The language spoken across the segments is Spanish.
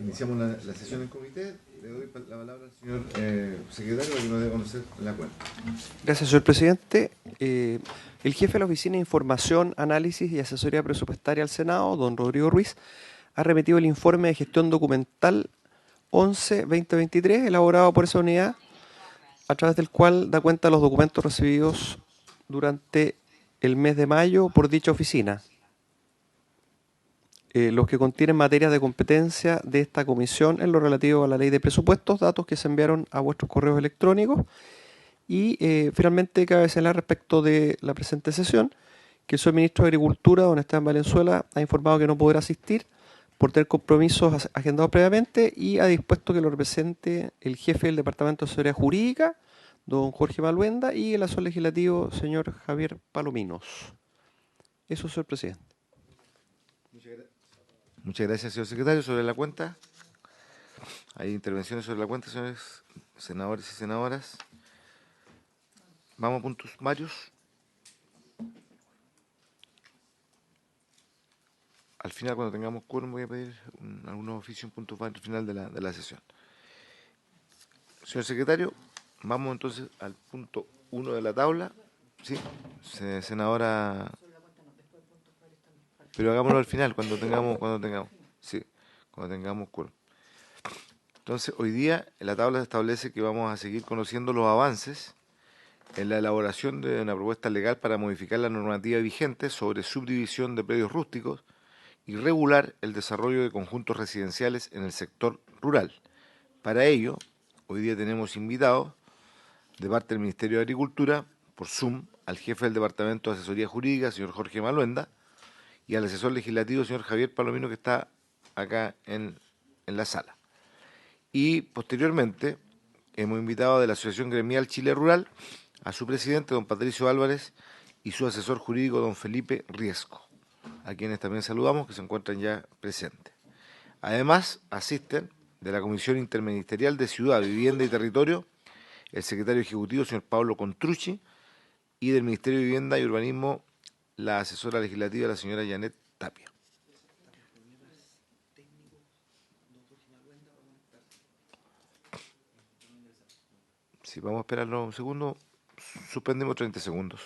Iniciamos la sesión en comité. Le doy la palabra al señor secretario para que nos dé a conocer la cuenta. Gracias, señor presidente. El jefe de la Oficina de Información, Análisis y Asesoría Presupuestaria al Senado, don Rodrigo Ruiz, ha remitido el informe de gestión documental 11-2023, elaborado por esa unidad, a través del cual da cuenta de los documentos recibidos durante el mes de mayo por dicha oficina, los que contienen materias de competencia de esta comisión en lo relativo a la ley de presupuestos, datos que se enviaron a vuestros correos electrónicos. Y finalmente cabe señalar respecto de la presente sesión que el ministro de Agricultura, don Esteban Valenzuela, ha informado que no podrá asistir por tener compromisos agendados previamente y ha dispuesto que lo represente el jefe del Departamento de Asesoría Jurídica, don Jorge Maluenda, y el asesor legislativo, señor Javier Palominos. Eso, señor presidente. Muchas gracias, señor secretario. Sobre la cuenta, ¿hay intervenciones sobre la cuenta, señores senadores y senadoras? Vamos a puntos varios. Al final, cuando tengamos quórum, voy a pedir algunos oficios, un punto al final de la sesión. Señor secretario, vamos entonces al punto 1 de la tabla. Sí, senadora. Pero hagámoslo al final, cuando tengamos, sí, cuando tengamos quórum. Entonces, hoy día en la tabla se establece que vamos a seguir conociendo los avances en la elaboración de una propuesta legal para modificar la normativa vigente sobre subdivisión de predios rústicos y regular el desarrollo de conjuntos residenciales en el sector rural. Para ello, hoy día tenemos invitados de parte del Ministerio de Agricultura, por Zoom, al jefe del Departamento de Asesoría Jurídica, señor Jorge Maluenda, y al asesor legislativo, señor Javier Palomino, que está acá en la sala. Y posteriormente hemos invitado de la Asociación Gremial Chile Rural a su presidente, don Patricio Álvarez, y su asesor jurídico, don Felipe Riesco, a quienes también saludamos, que se encuentran ya presentes. Además, asisten de la Comisión Interministerial de Ciudad, Vivienda y Territorio, el secretario ejecutivo, señor Pablo Contrucci, y del Ministerio de Vivienda y Urbanismo, la asesora legislativa, la señora Janet Tapia. Si vamos a esperarlo un segundo, suspendemos 30 segundos.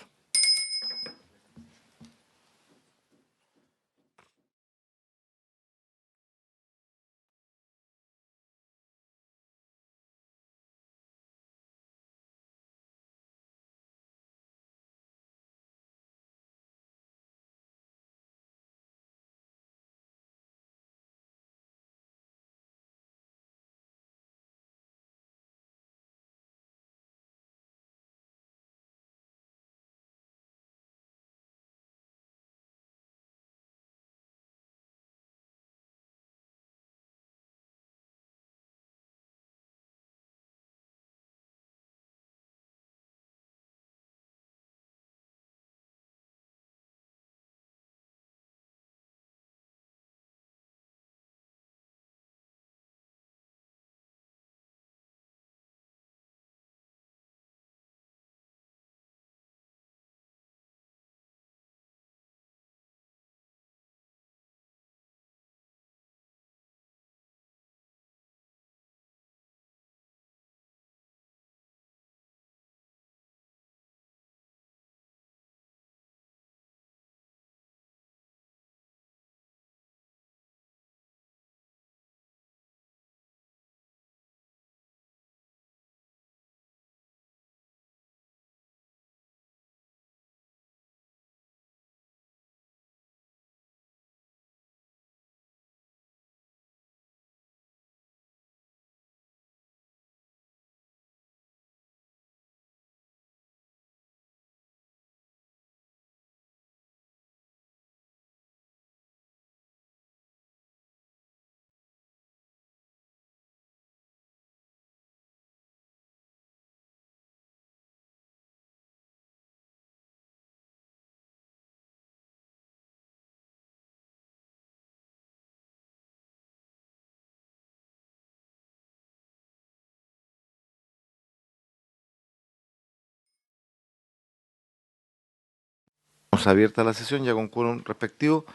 Abierta la sesión, ya con quórum respectivo,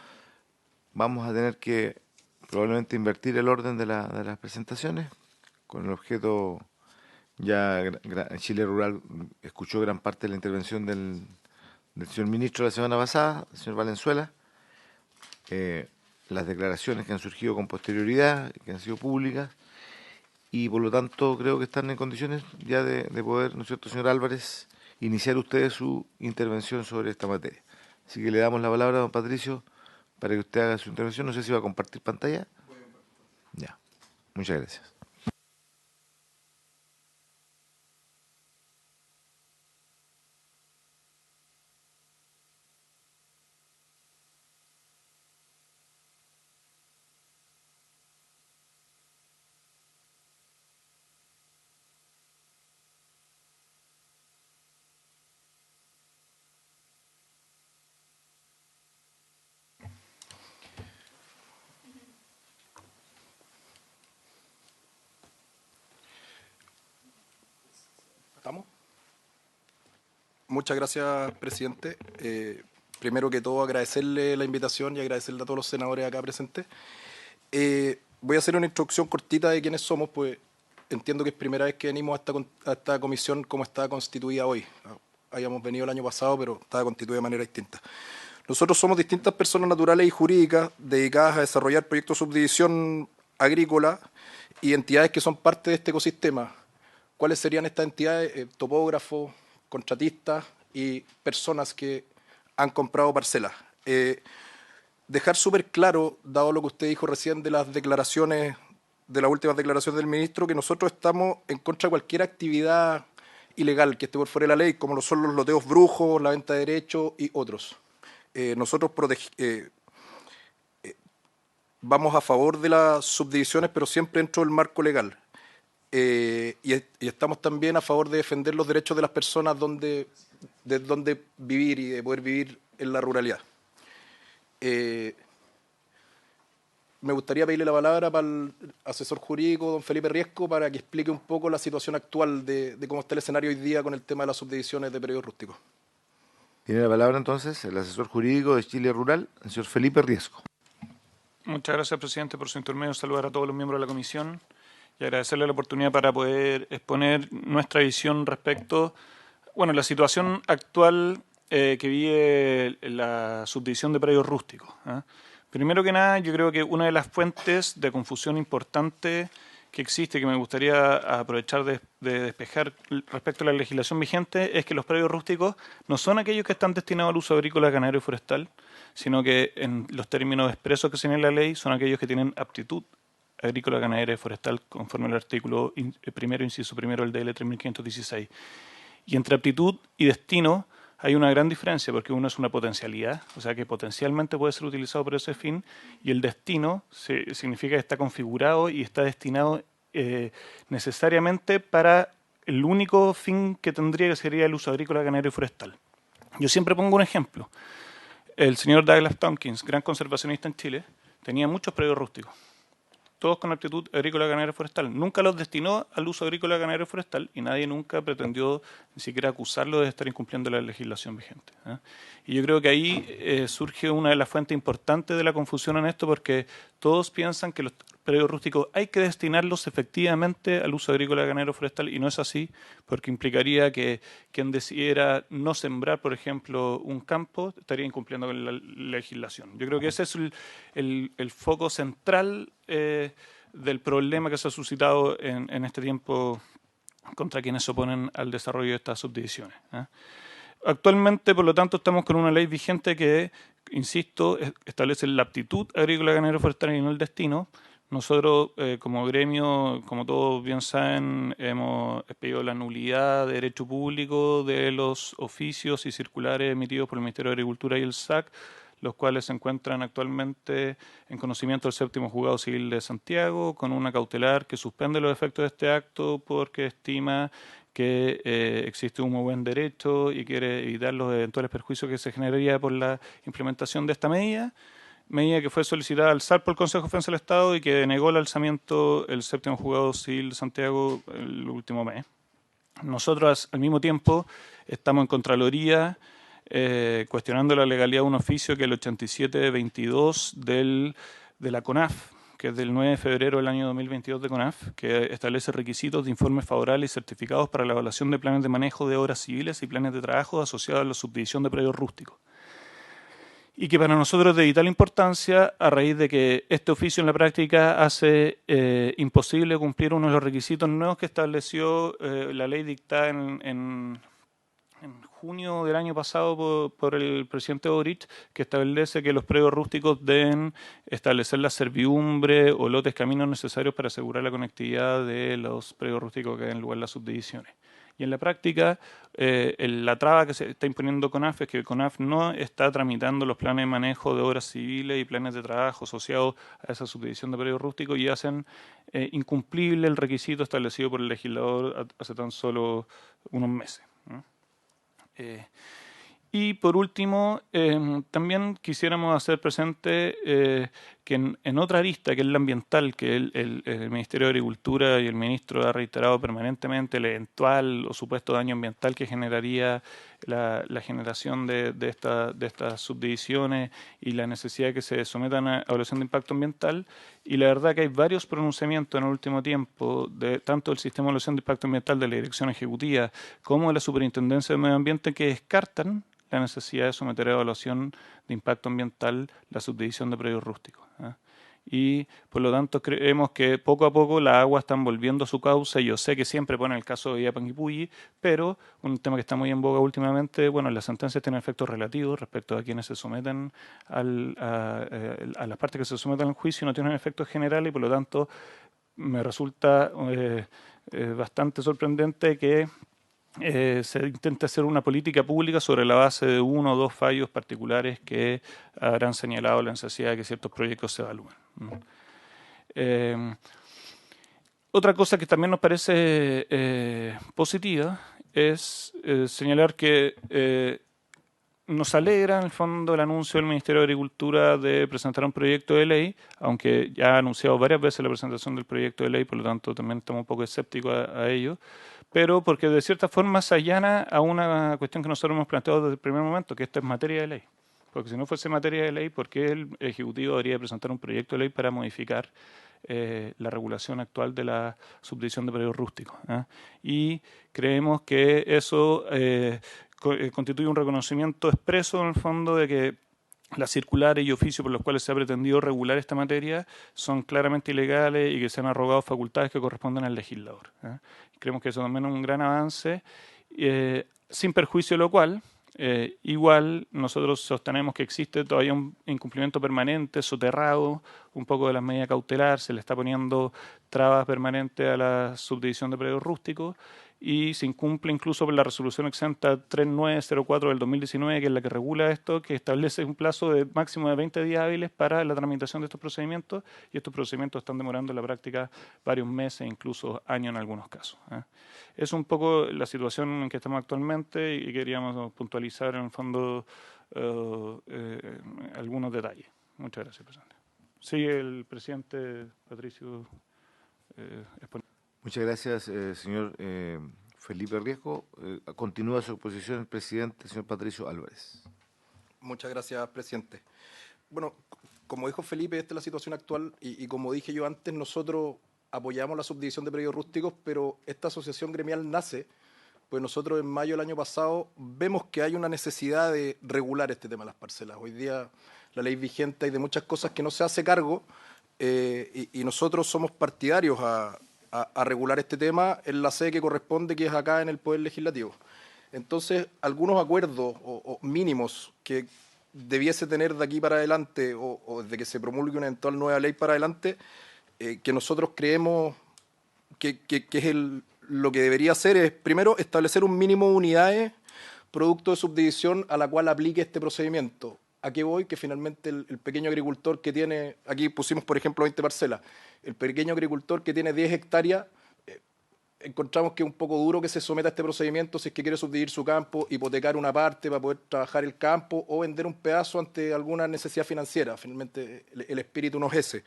vamos a tener que probablemente invertir el orden de las presentaciones con el objeto, ya Chile Rural escuchó gran parte de la intervención del señor ministro la semana pasada, el señor Valenzuela, las declaraciones que han surgido con posterioridad, que han sido públicas, y por lo tanto creo que están en condiciones ya de poder, ¿no es cierto, señor Álvarez, iniciar ustedes su intervención sobre esta materia. Así que le damos la palabra a don Patricio para que usted haga su intervención. No sé si va a compartir pantalla. Ya, muchas gracias. ¿Estamos? Muchas gracias, presidente. Primero que todo, agradecerle la invitación y agradecerle a todos los senadores acá presentes. Voy a hacer una introducción cortita de quiénes somos, pues entiendo que es primera vez que venimos a esta comisión como está constituida hoy. Habíamos venido el año pasado, pero estaba constituida de manera distinta. Nosotros somos distintas personas naturales y jurídicas dedicadas a desarrollar proyectos de subdivisión agrícola y entidades que son parte de este ecosistema. ¿Cuáles serían estas entidades? Topógrafos, contratistas y personas que han comprado parcelas. Dejar súper claro, dado lo que usted dijo recién de las declaraciones, de las últimas declaraciones del ministro, que nosotros estamos en contra de cualquier actividad ilegal que esté por fuera de la ley, como lo son los loteos brujos, la venta de derechos y otros. Nosotros vamos a favor de las subdivisiones, pero siempre dentro del marco legal. Y estamos también a favor de defender los derechos de las personas de donde vivir y de poder vivir en la ruralidad. Me gustaría pedirle la palabra para el asesor jurídico, don Felipe Riesco, para que explique un poco la situación actual de cómo está el escenario hoy día con el tema de las subdivisiones de predios rústicos. Tiene la palabra entonces el asesor jurídico de Chile Rural, el señor Felipe Riesco. Muchas gracias, presidente, por su intermedio. Saludar a todos los miembros de la comisión y agradecerle la oportunidad para poder exponer nuestra visión respecto, bueno, la situación actual que vive la subdivisión de predios rústicos. Primero que nada, yo creo que una de las fuentes de confusión importante que existe, que me gustaría aprovechar de despejar respecto a la legislación vigente, es que los predios rústicos no son aquellos que están destinados al uso agrícola, ganadero y forestal, sino que en los términos expresos que señala la ley son aquellos que tienen aptitud agrícola, ganadera y forestal, conforme al artículo primero, inciso primero del DL 3516. Y entre aptitud y destino hay una gran diferencia, porque uno es una potencialidad, o sea que potencialmente puede ser utilizado por ese fin, y el destino significa que está configurado y está destinado necesariamente para el único fin que tendría, que sería el uso agrícola, ganadero y forestal. Yo siempre pongo un ejemplo. El señor Douglas Tompkins, gran conservacionista en Chile, tenía muchos predios rústicos, todos con aptitud agrícola, ganadera y forestal. Nunca los destinó al uso agrícola, ganadero y forestal y nadie nunca pretendió ni siquiera acusarlo de estar incumpliendo la legislación vigente. Y yo creo que ahí surge una de las fuentes importantes de la confusión en esto, porque todos piensan que los predios rústicos hay que destinarlos efectivamente al uso agrícola, ganadero y forestal, y no es así, porque implicaría que quien decidiera no sembrar, por ejemplo, un campo, estaría incumpliendo con la legislación. Yo creo que ese es el foco central del problema que se ha suscitado en este tiempo contra quienes se oponen al desarrollo de estas subdivisiones. Actualmente, por lo tanto, estamos con una ley vigente que, insisto, establece la aptitud agrícola, ganadera y forestal y no el destino. Nosotros, como gremio, como todos bien saben, hemos pedido la nulidad de derecho público de los oficios y circulares emitidos por el Ministerio de Agricultura y el SAC, los cuales se encuentran actualmente en conocimiento del séptimo juzgado civil de Santiago, con una cautelar que suspende los efectos de este acto porque estima que existe un muy buen derecho y quiere evitar los eventuales perjuicios que se generaría por la implementación de esta medida que fue solicitada al SAR por el Consejo de Defensa del Estado y que denegó el alzamiento el séptimo juzgado civil de Santiago el último mes. Nosotros, al mismo tiempo, estamos en Contraloría cuestionando la legalidad de un oficio que es el 8722 de la CONAF, que es del 9 de febrero del año 2022 de CONAF, que establece requisitos de informes favorables y certificados para la evaluación de planes de manejo de obras civiles y planes de trabajo asociados a la subdivisión de predios rústicos. Y que para nosotros es de vital importancia a raíz de que este oficio en la práctica hace imposible cumplir uno de los requisitos nuevos que estableció la ley dictada en junio del año pasado por el presidente Boric, que establece que los predios rústicos deben establecer la servidumbre o lotes caminos necesarios para asegurar la conectividad de los predios rústicos que den lugar a las subdivisiones. Y en la práctica, la traba que se está imponiendo CONAF es que CONAF no está tramitando los planes de manejo de obras civiles y planes de trabajo asociados a esa subdivisión de predios rústicos y hacen incumplible el requisito establecido por el legislador hace tan solo unos meses. Y por último, también quisiéramos hacer presente que en otra arista, que es la ambiental, que el Ministerio de Agricultura y el ministro ha reiterado permanentemente el eventual o supuesto daño ambiental que generaría la generación de estas subdivisiones y la necesidad de que se sometan a evaluación de impacto ambiental. Y la verdad que hay varios pronunciamientos en el último tiempo, tanto del Sistema de Evaluación de Impacto Ambiental de la Dirección Ejecutiva como de la Superintendencia de Medio Ambiente, que descartan la necesidad de someter a evaluación de impacto ambiental la subdivisión de predios rústicos. Y por lo tanto creemos que poco a poco las aguas están volviendo a su cauce. Yo sé que siempre ponen el caso de Panguipulli, pero un tema que está muy en boga últimamente, bueno, las sentencias tienen efectos relativos respecto a quienes se someten a las partes que se someten al juicio, no tienen efectos generales y por lo tanto me resulta bastante sorprendente que se intenta hacer una política pública sobre la base de uno o dos fallos particulares que habrán señalado la necesidad de que ciertos proyectos se evalúen. Otra cosa que también nos parece positiva es señalar que nos alegra en el fondo el anuncio del Ministerio de Agricultura de presentar un proyecto de ley, aunque ya ha anunciado varias veces la presentación del proyecto de ley, por lo tanto también estamos un poco escépticos a ello, pero porque de cierta forma se allana a una cuestión que nosotros hemos planteado desde el primer momento, que esto es materia de ley. Porque si no fuese materia de ley, ¿por qué el Ejecutivo debería presentar un proyecto de ley para modificar la regulación actual de la subdivisión de predios rústicos? Y creemos que eso constituye un reconocimiento expreso en el fondo de que las circulares y oficios por los cuales se ha pretendido regular esta materia son claramente ilegales y que se han arrogado facultades que corresponden al legislador. Creemos que eso también es un gran avance, sin perjuicio de lo cual, igual nosotros sostenemos que existe todavía un incumplimiento permanente, soterrado, un poco de las medidas cautelares, se le está poniendo trabas permanentes a la subdivisión de predios rústicos y se incumple incluso por la resolución exenta 3904 del 2019, que es la que regula esto, que establece un plazo de máximo de 20 días hábiles para la tramitación de estos procedimientos, y estos procedimientos están demorando en la práctica varios meses, incluso años en algunos casos. Es un poco la situación en que estamos actualmente y queríamos puntualizar en el fondo algunos detalles. Muchas gracias, presidente. Sigue el presidente Patricio exponiendo. Muchas gracias, señor Felipe Riesco. Continúa su exposición el presidente, señor Patricio Álvarez. Muchas gracias, presidente. Bueno, como dijo Felipe, esta es la situación actual y como dije yo antes, nosotros apoyamos la subdivisión de predios rústicos, pero esta asociación gremial nace, pues nosotros en mayo del año pasado vemos que hay una necesidad de regular este tema de las parcelas. Hoy día la ley vigente hay de muchas cosas que no se hace cargo y nosotros somos partidarios a regular este tema en la sede que corresponde, que es acá en el Poder Legislativo. Entonces, algunos acuerdos o mínimos que debiese tener de aquí para adelante o desde que se promulgue una eventual nueva ley para adelante, que nosotros creemos que es lo que debería hacer es, primero, establecer un mínimo de unidades producto de subdivisión a la cual aplique este procedimiento. ¿A qué voy? Que finalmente el pequeño agricultor que tiene, aquí pusimos por ejemplo 20 parcelas, el pequeño agricultor que tiene 10 hectáreas, encontramos que es un poco duro que se someta a este procedimiento si es que quiere subdividir su campo, hipotecar una parte para poder trabajar el campo o vender un pedazo ante alguna necesidad financiera. Finalmente el espíritu no es ese.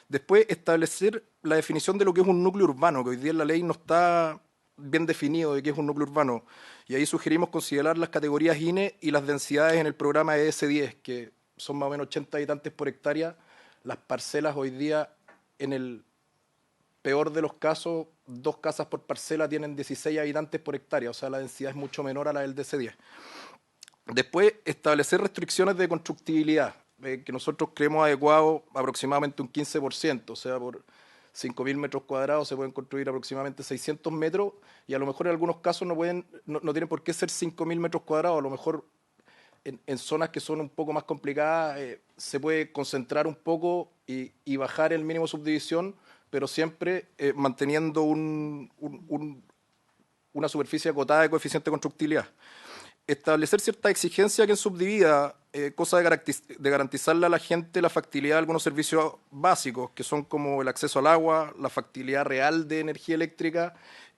Después, establecer la definición de lo que es un núcleo urbano, que hoy día en la ley no está bien definido de qué es un núcleo urbano. Y ahí sugerimos considerar las categorías INE y las densidades en el programa ES10, que son más o menos 80 habitantes por hectárea. Las parcelas hoy día en el peor de los casos, 2 casas por parcela tienen 16 habitantes por hectárea, o sea, la densidad es mucho menor a la del DC-10. Después, establecer restricciones de constructibilidad, que nosotros creemos adecuado aproximadamente un 15%, o sea, por 5.000 metros cuadrados se pueden construir aproximadamente 600 metros, y a lo mejor en algunos casos no tienen por qué ser 5.000 metros cuadrados, a lo mejor en zonas que son un poco más complicadas se puede concentrar un poco y bajar el mínimo de subdivisión, pero siempre manteniendo una superficie acotada de coeficiente de constructibilidad. Establecer ciertas exigencias que en subdivida, cosa de garantizarle a la gente la factibilidad de algunos servicios básicos, que son como el acceso al agua, la factibilidad real de energía eléctrica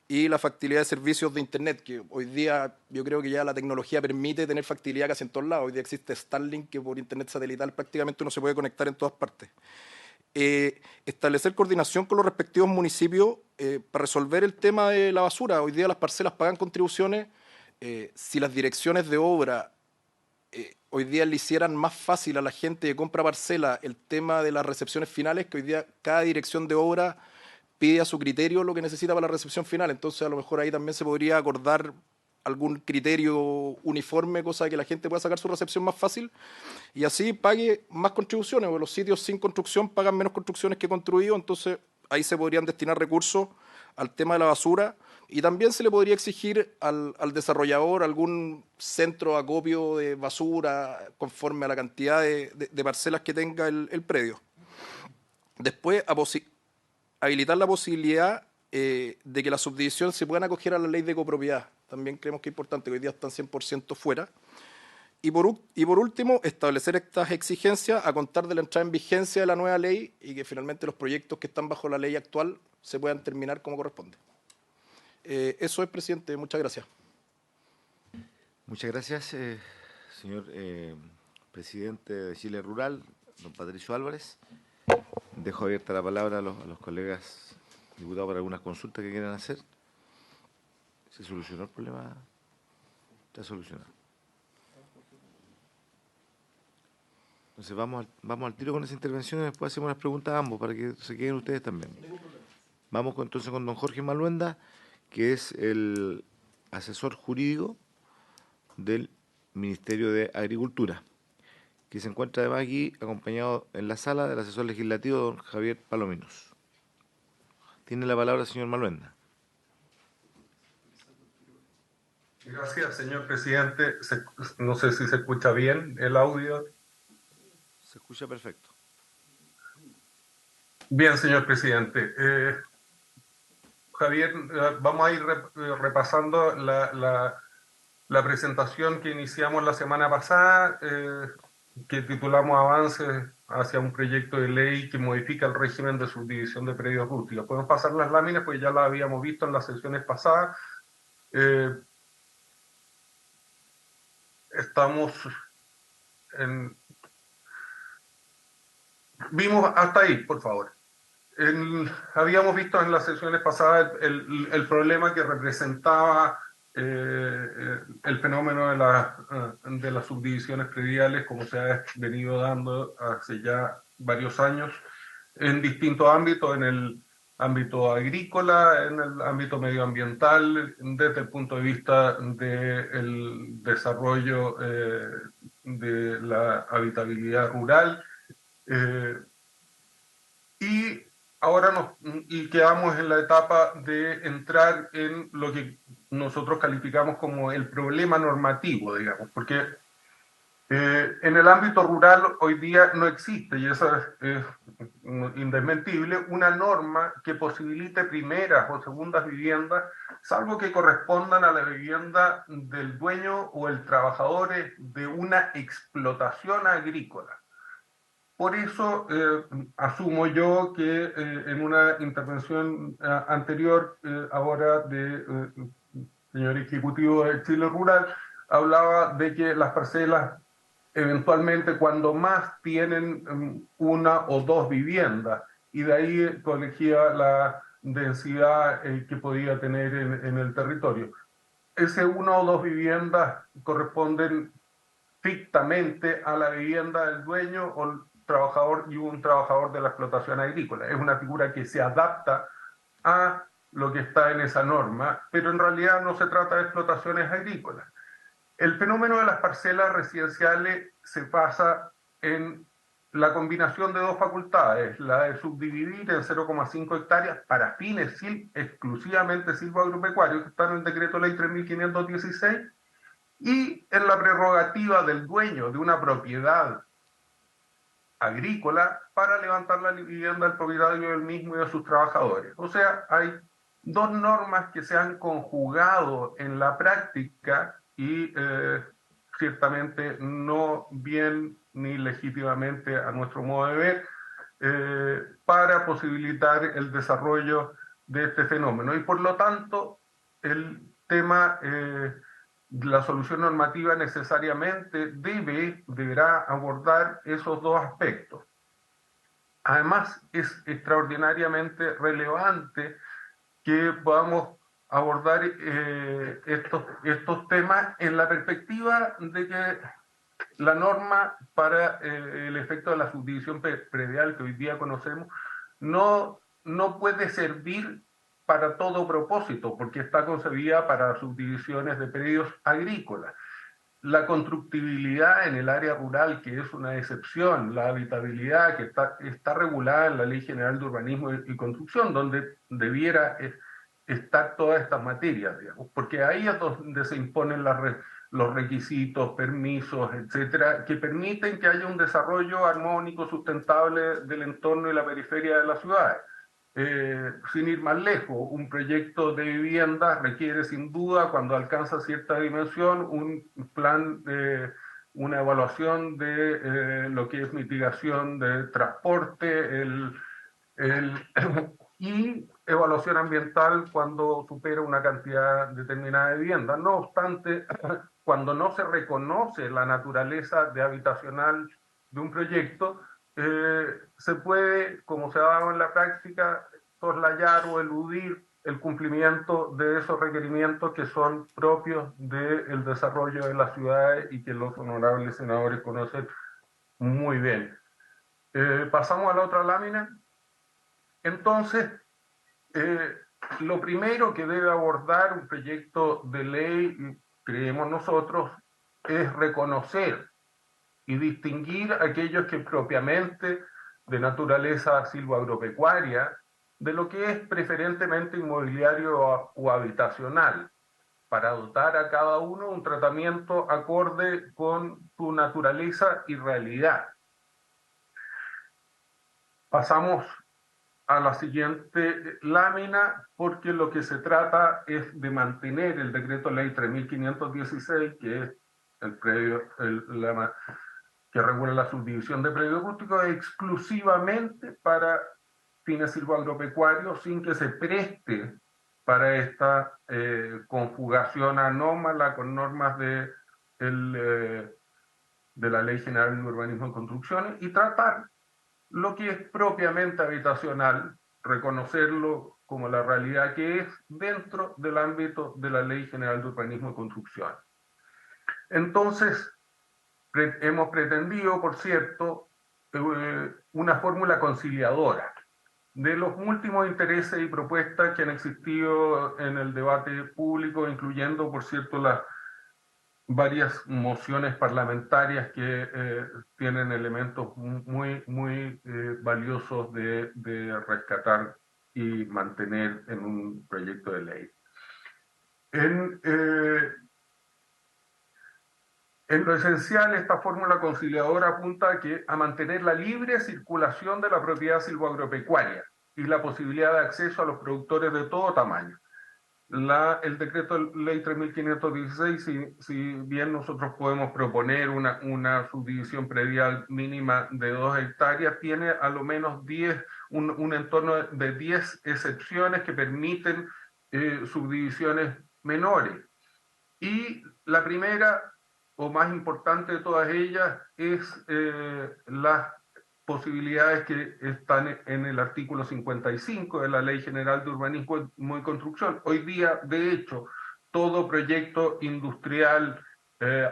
y la factibilidad de servicios de Internet, que hoy día yo creo que ya la tecnología permite tener factibilidad casi en todos lados. Hoy día existe Starlink, que por Internet satelital prácticamente uno se puede conectar en todas partes. Establecer coordinación con los respectivos municipios para resolver el tema de la basura. Hoy día las parcelas pagan contribuciones. Si las direcciones de obra hoy día le hicieran más fácil a la gente que compra parcela el tema de las recepciones finales, que hoy día cada dirección de obra pide a su criterio lo que necesita para la recepción final. Entonces a lo mejor ahí también se podría acordar algún criterio uniforme, cosa de que la gente pueda sacar su recepción más fácil y así pague más contribuciones, porque los sitios sin construcción pagan menos construcciones que construidos, entonces ahí se podrían destinar recursos al tema de la basura y también se le podría exigir al desarrollador algún centro de acopio de basura conforme a la cantidad de parcelas que tenga el predio. Después, habilitar la posibilidad de que las subdivisiones se puedan acoger a la ley de copropiedad. También creemos que es importante, que hoy día están 100% fuera. Y por último, establecer estas exigencias a contar de la entrada en vigencia de la nueva ley y que finalmente los proyectos que están bajo la ley actual se puedan terminar como corresponde. Eso es, presidente. Muchas gracias. Muchas gracias, señor presidente de Chile Rural, don Patricio Álvarez. Dejo abierta la palabra a los colegas diputados para algunas consultas que quieran hacer. ¿Se solucionó el problema? Está solucionado. Entonces vamos al tiro con esa intervención y después hacemos las preguntas a ambos para que se queden ustedes también. Vamos entonces con don Jorge Maluenda, que es el asesor jurídico del Ministerio de Agricultura, que se encuentra además aquí acompañado en la sala del asesor legislativo don Javier Palominos. Tiene la palabra el señor Maluenda. Gracias, señor presidente. No sé si se escucha bien el audio. Se escucha perfecto. Bien, señor presidente. Javier, vamos a ir repasando la presentación que iniciamos la semana pasada, que titulamos Avances hacia un proyecto de ley que modifica el régimen de subdivisión de predios rústicos. Podemos pasar las láminas, pues ya las habíamos visto en las sesiones pasadas. Estamos Vimos hasta ahí, por favor. Habíamos visto en las sesiones pasadas el problema que representaba el fenómeno de las subdivisiones prediales, como se ha venido dando hace ya varios años en distintos ámbitos, en el ámbito agrícola, en el ámbito medioambiental, desde el punto de vista del desarrollo de la habitabilidad rural. Y ahora quedamos en la etapa de entrar en lo que nosotros calificamos como el problema normativo, digamos, porque en el ámbito rural hoy día no existe, y eso es indesmentible, una norma que posibilite primeras o segundas viviendas, salvo que correspondan a la vivienda del dueño o el trabajador de una explotación agrícola. Por eso asumo yo que en una intervención anterior, ahora de señor Ejecutivo de Chile Rural, hablaba de que las parcelas eventualmente cuando más tienen una o dos viviendas, y de ahí colegía la densidad que podía tener en el territorio. Ese una o dos viviendas corresponden fictamente a la vivienda del dueño o trabajador y un trabajador de la explotación agrícola. Es una figura que se adapta a lo que está en esa norma, pero en realidad no se trata de explotaciones agrícolas. El fenómeno de las parcelas residenciales se basa en la combinación de dos facultades, la de subdividir en 0,5 hectáreas para fines exclusivamente silvoagropecuarios, que está en el decreto ley 3516, y en la prerrogativa del dueño de una propiedad agrícola para levantar la vivienda del propietario del mismo y de sus trabajadores. O sea, hay dos normas que se han conjugado en la práctica y ciertamente no bien ni legítimamente a nuestro modo de ver, para posibilitar el desarrollo de este fenómeno. Y por lo tanto, el tema, la solución normativa necesariamente deberá abordar esos dos aspectos. Además, es extraordinariamente relevante que podamos abordar estos temas en la perspectiva de que la norma para el efecto de la subdivisión predial que hoy día conocemos no puede servir para todo propósito, porque está concebida para subdivisiones de predios agrícolas. La constructibilidad en el área rural, que es una excepción, la habitabilidad, que está regulada en la Ley General de Urbanismo y Construcción, donde debiera estar todas estas materias, digamos, porque ahí es donde se imponen los requisitos, permisos, etcétera, que permiten que haya un desarrollo armónico, sustentable del entorno y la periferia de las ciudades. Sin ir más lejos, un proyecto de vivienda requiere sin duda, cuando alcanza cierta dimensión, un plan, una evaluación de lo que es mitigación de transporte, y evaluación ambiental cuando supera una cantidad determinada de viviendas. No obstante, cuando no se reconoce la naturaleza de habitacional de un proyecto, se puede, como se ha dado en la práctica, soslayar o eludir el cumplimiento de esos requerimientos que son propios del desarrollo de las ciudades y que los honorables senadores conocen muy bien. Pasamos a la otra lámina. Entonces, lo primero que debe abordar un proyecto de ley, creemos nosotros, es reconocer y distinguir aquellos que propiamente de naturaleza silvoagropecuaria de lo que es preferentemente inmobiliario o habitacional, para dotar a cada uno un tratamiento acorde con su naturaleza y realidad. Pasamos a la siguiente lámina, porque lo que se trata es de mantener el decreto ley 3516, que es el predio, que regula la subdivisión de predios rústicos, exclusivamente para fines silvoagropecuarios, sin que se preste para esta conjugación anómala con normas de la Ley General de Urbanismo y Construcciones, y tratar lo que es propiamente habitacional, reconocerlo como la realidad que es dentro del ámbito de la Ley General de Urbanismo y Construcción. Entonces, hemos pretendido, por cierto, una fórmula conciliadora de los múltiples intereses y propuestas que han existido en el debate público, incluyendo, por cierto, las varias mociones parlamentarias que tienen elementos muy valiosos de rescatar y mantener en un proyecto de ley. En lo esencial, esta fórmula conciliadora apunta a mantener la libre circulación de la propiedad silvoagropecuaria y la posibilidad de acceso a los productores de todo tamaño. El decreto ley 3516, si bien nosotros podemos proponer una subdivisión predial mínima de 2 hectáreas, tiene a lo menos un entorno de 10 excepciones que permiten subdivisiones menores. Y la primera, o más importante de todas ellas, es las posibilidades que están en el artículo 55 de la Ley General de Urbanismo y Construcción. Hoy día, de hecho, todo proyecto industrial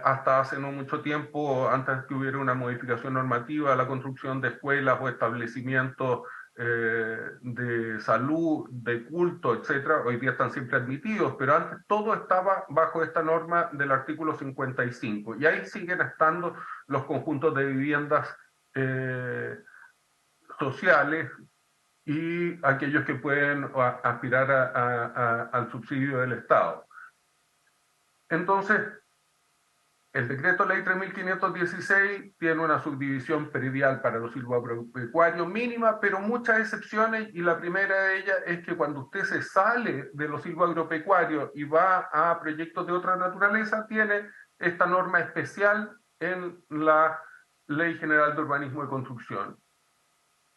hasta hace no mucho tiempo, antes que hubiera una modificación normativa, la construcción de escuelas o establecimientos de salud, de culto, etcétera, hoy día están siempre admitidos, pero antes todo estaba bajo esta norma del artículo 55, y ahí siguen estando los conjuntos de viviendas sociales y aquellos que pueden aspirar al subsidio del Estado. Entonces, el decreto ley 3.516 tiene una subdivisión predial para los silvoagropecuarios mínima, pero muchas excepciones, y la primera de ellas es que cuando usted se sale de los silvoagropecuarios y va a proyectos de otra naturaleza, tiene esta norma especial en la Ley General de Urbanismo y Construcción.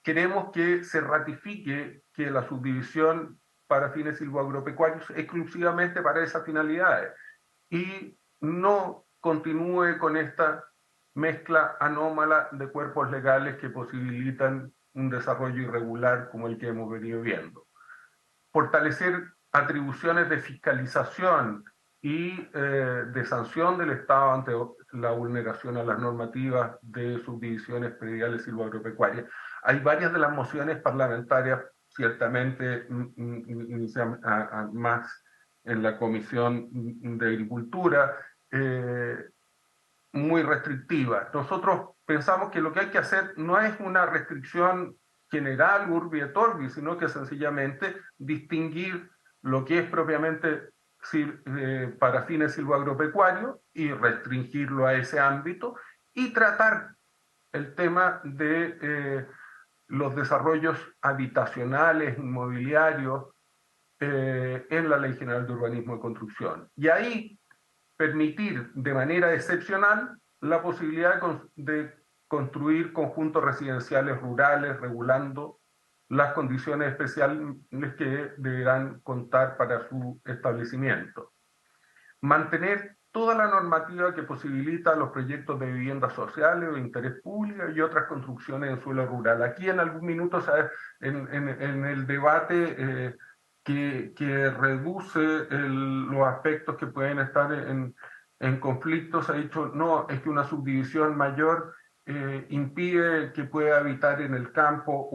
Queremos que se ratifique que la subdivisión para fines silvoagropecuarios exclusivamente para esas finalidades y no continúe con esta mezcla anómala de cuerpos legales que posibilitan un desarrollo irregular como el que hemos venido viendo. Fortalecer atribuciones de fiscalización y de sanción del Estado ante la vulneración a las normativas de subdivisiones prediales silvoagropecuarias. Hay varias de las mociones parlamentarias, ciertamente inician más en la Comisión de Agricultura, muy restrictiva. Nosotros pensamos que lo que hay que hacer no es una restricción general, urbi et orbi, sino que sencillamente distinguir lo que es propiamente para fines silvoagropecuarios y restringirlo a ese ámbito y tratar el tema de los desarrollos habitacionales, inmobiliarios, en la Ley General de Urbanismo y Construcción. Y ahí permitir de manera excepcional la posibilidad de construir conjuntos residenciales rurales, regulando las condiciones especiales que deberán contar para su establecimiento. Mantener toda la normativa que posibilita los proyectos de viviendas sociales o de interés público y otras construcciones en suelo rural. Aquí en algún minuto, ¿sabes? En el debate que reduce los aspectos que pueden estar en conflicto, se ha dicho, no, es que una subdivisión mayor impide que pueda habitar en el campo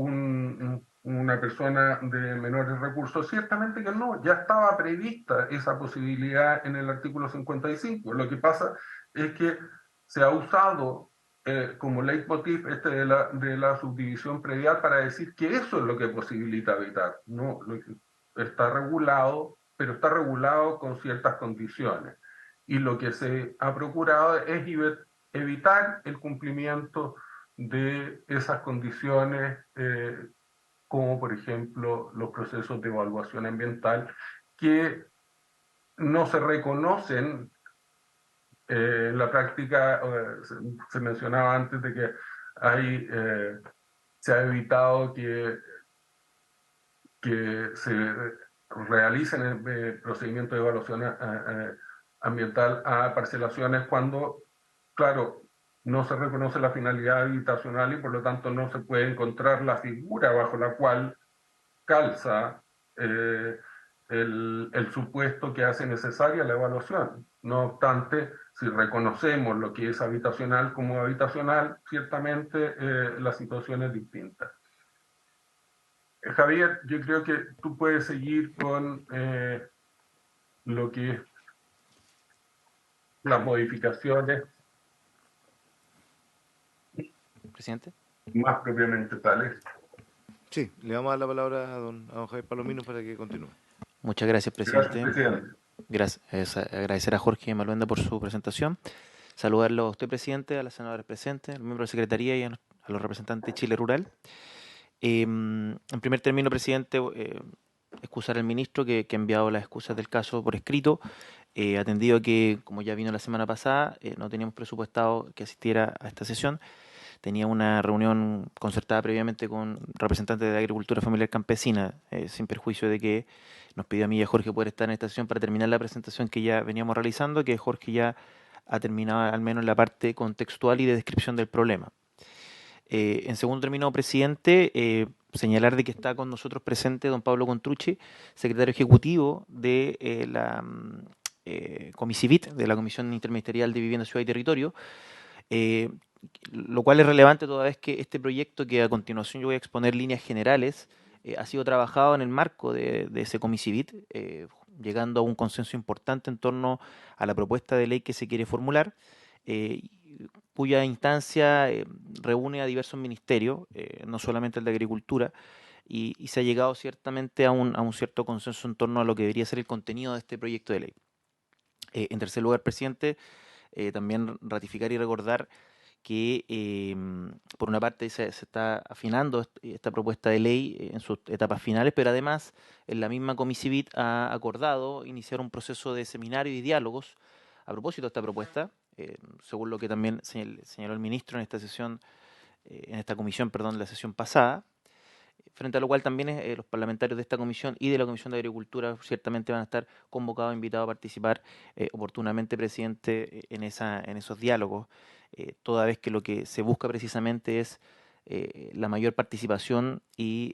una persona de menores recursos. Ciertamente que no, ya estaba prevista esa posibilidad en el artículo 55. Lo que pasa es que se ha usado como leitmotiv de la subdivisión predial para decir que eso es lo que posibilita habitar. No, está regulado, pero está regulado con ciertas condiciones. Y lo que se ha procurado es evitar el cumplimiento de esas condiciones, como por ejemplo los procesos de evaluación ambiental, que no se reconocen en la práctica. Se mencionaba antes de que se ha evitado que se realicen el procedimiento de evaluación ambiental a parcelaciones cuando, claro, no se reconoce la finalidad habitacional y por lo tanto no se puede encontrar la figura bajo la cual calza el supuesto que hace necesaria la evaluación. No obstante, si reconocemos lo que es habitacional como habitacional, ciertamente la situación es distinta. Javier, yo creo que tú puedes seguir con lo que es las modificaciones. Presidente. Más propiamente tales. Sí, le vamos a dar la palabra a don Javier Palomino para que continúe. Muchas gracias, presidente. Gracias, presidente. Gracias. Agradecer a Jorge Maluenda por su presentación. Saludarlo a usted, presidente, a las senadoras presentes, a los miembros de Secretaría y a los representantes de Chile Rural. En primer término, presidente, excusar al ministro que ha enviado las excusas del caso por escrito, atendido que, como ya vino la semana pasada, no teníamos presupuestado que asistiera a esta sesión. Tenía una reunión concertada previamente con representantes de Agricultura Familiar Campesina, sin perjuicio de que nos pidió a mí y a Jorge poder estar en esta sesión para terminar la presentación que ya veníamos realizando, que Jorge ya ha terminado al menos la parte contextual y de descripción del problema. En segundo término, presidente, señalar de que está con nosotros presente don Pablo Contrucci, secretario ejecutivo de la Comisivit, de la Comisión Interministerial de Vivienda, Ciudad y Territorio, lo cual es relevante toda vez que este proyecto, que a continuación yo voy a exponer líneas generales, ha sido trabajado en el marco de ese Comisivit, llegando a un consenso importante en torno a la propuesta de ley que se quiere formular, cuya instancia reúne a diversos ministerios, no solamente el de Agricultura, y se ha llegado ciertamente a un cierto consenso en torno a lo que debería ser el contenido de este proyecto de ley. En tercer lugar, presidente, también ratificar y recordar que por una parte se está afinando esta propuesta de ley en sus etapas finales, pero además en la misma Comisivit ha acordado iniciar un proceso de seminario y diálogos a propósito de esta propuesta, según lo que también señaló el ministro en esta sesión, en esta comisión, perdón, la sesión pasada, frente a lo cual también los parlamentarios de esta comisión y de la Comisión de Agricultura ciertamente van a estar convocados, invitados a participar oportunamente, presidente, en esos diálogos, toda vez que lo que se busca precisamente es la mayor participación y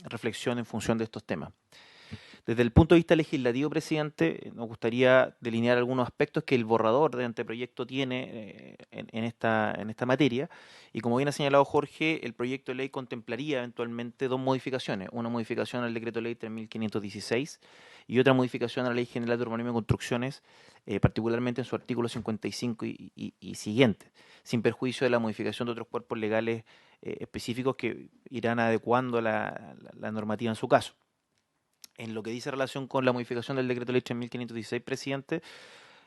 reflexión en función de estos temas. Desde el punto de vista legislativo, presidente, nos gustaría delinear algunos aspectos que el borrador de anteproyecto tiene en esta materia. Y como bien ha señalado Jorge, el proyecto de ley contemplaría eventualmente dos modificaciones. Una modificación al decreto ley 3.516 y otra modificación a la Ley General de Urbanismo y Construcciones, particularmente en su artículo 55 y siguiente, sin perjuicio de la modificación de otros cuerpos legales específicos que irán adecuando la normativa en su caso. En lo que dice relación con la modificación del decreto ley 3.516, presidente,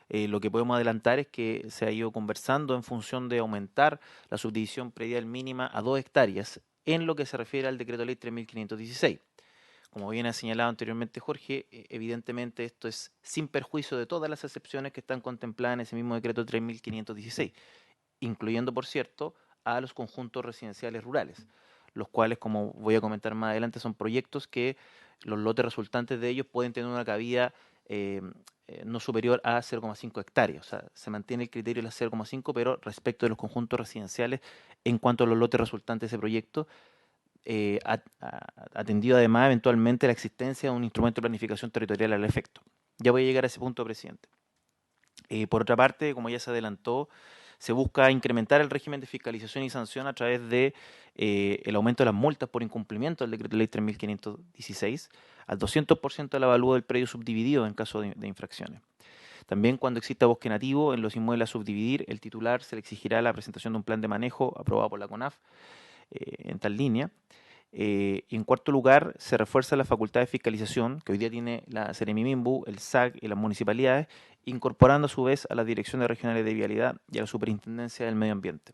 lo que podemos adelantar es que se ha ido conversando en función de aumentar la subdivisión predial mínima a 2 hectáreas en lo que se refiere al decreto ley 3.516. Como bien ha señalado anteriormente Jorge, evidentemente esto es sin perjuicio de todas las excepciones que están contempladas en ese mismo decreto 3.516, incluyendo, por cierto, a los conjuntos residenciales rurales, los cuales, como voy a comentar más adelante, son proyectos que los lotes resultantes de ellos pueden tener una cabida no superior a 0,5 hectáreas. O sea, se mantiene el criterio de las 0,5, pero respecto de los conjuntos residenciales, en cuanto a los lotes resultantes de ese proyecto, atendido además eventualmente la existencia de un instrumento de planificación territorial al efecto. Ya voy a llegar a ese punto, presidente. Por otra parte, como ya se adelantó, se busca incrementar el régimen de fiscalización y sanción a través de el aumento de las multas por incumplimiento del decreto ley 3.516 al 200% del avalúo del predio subdividido en caso de infracciones. También, cuando exista bosque nativo en los inmuebles a subdividir, el titular se le exigirá la presentación de un plan de manejo aprobado por la CONAF en tal línea. Y en cuarto lugar, se refuerza la facultad de fiscalización que hoy día tiene la Seremi-Minbu, el SAC y las municipalidades, incorporando a su vez a las direcciones regionales de vialidad y a la Superintendencia del Medio Ambiente.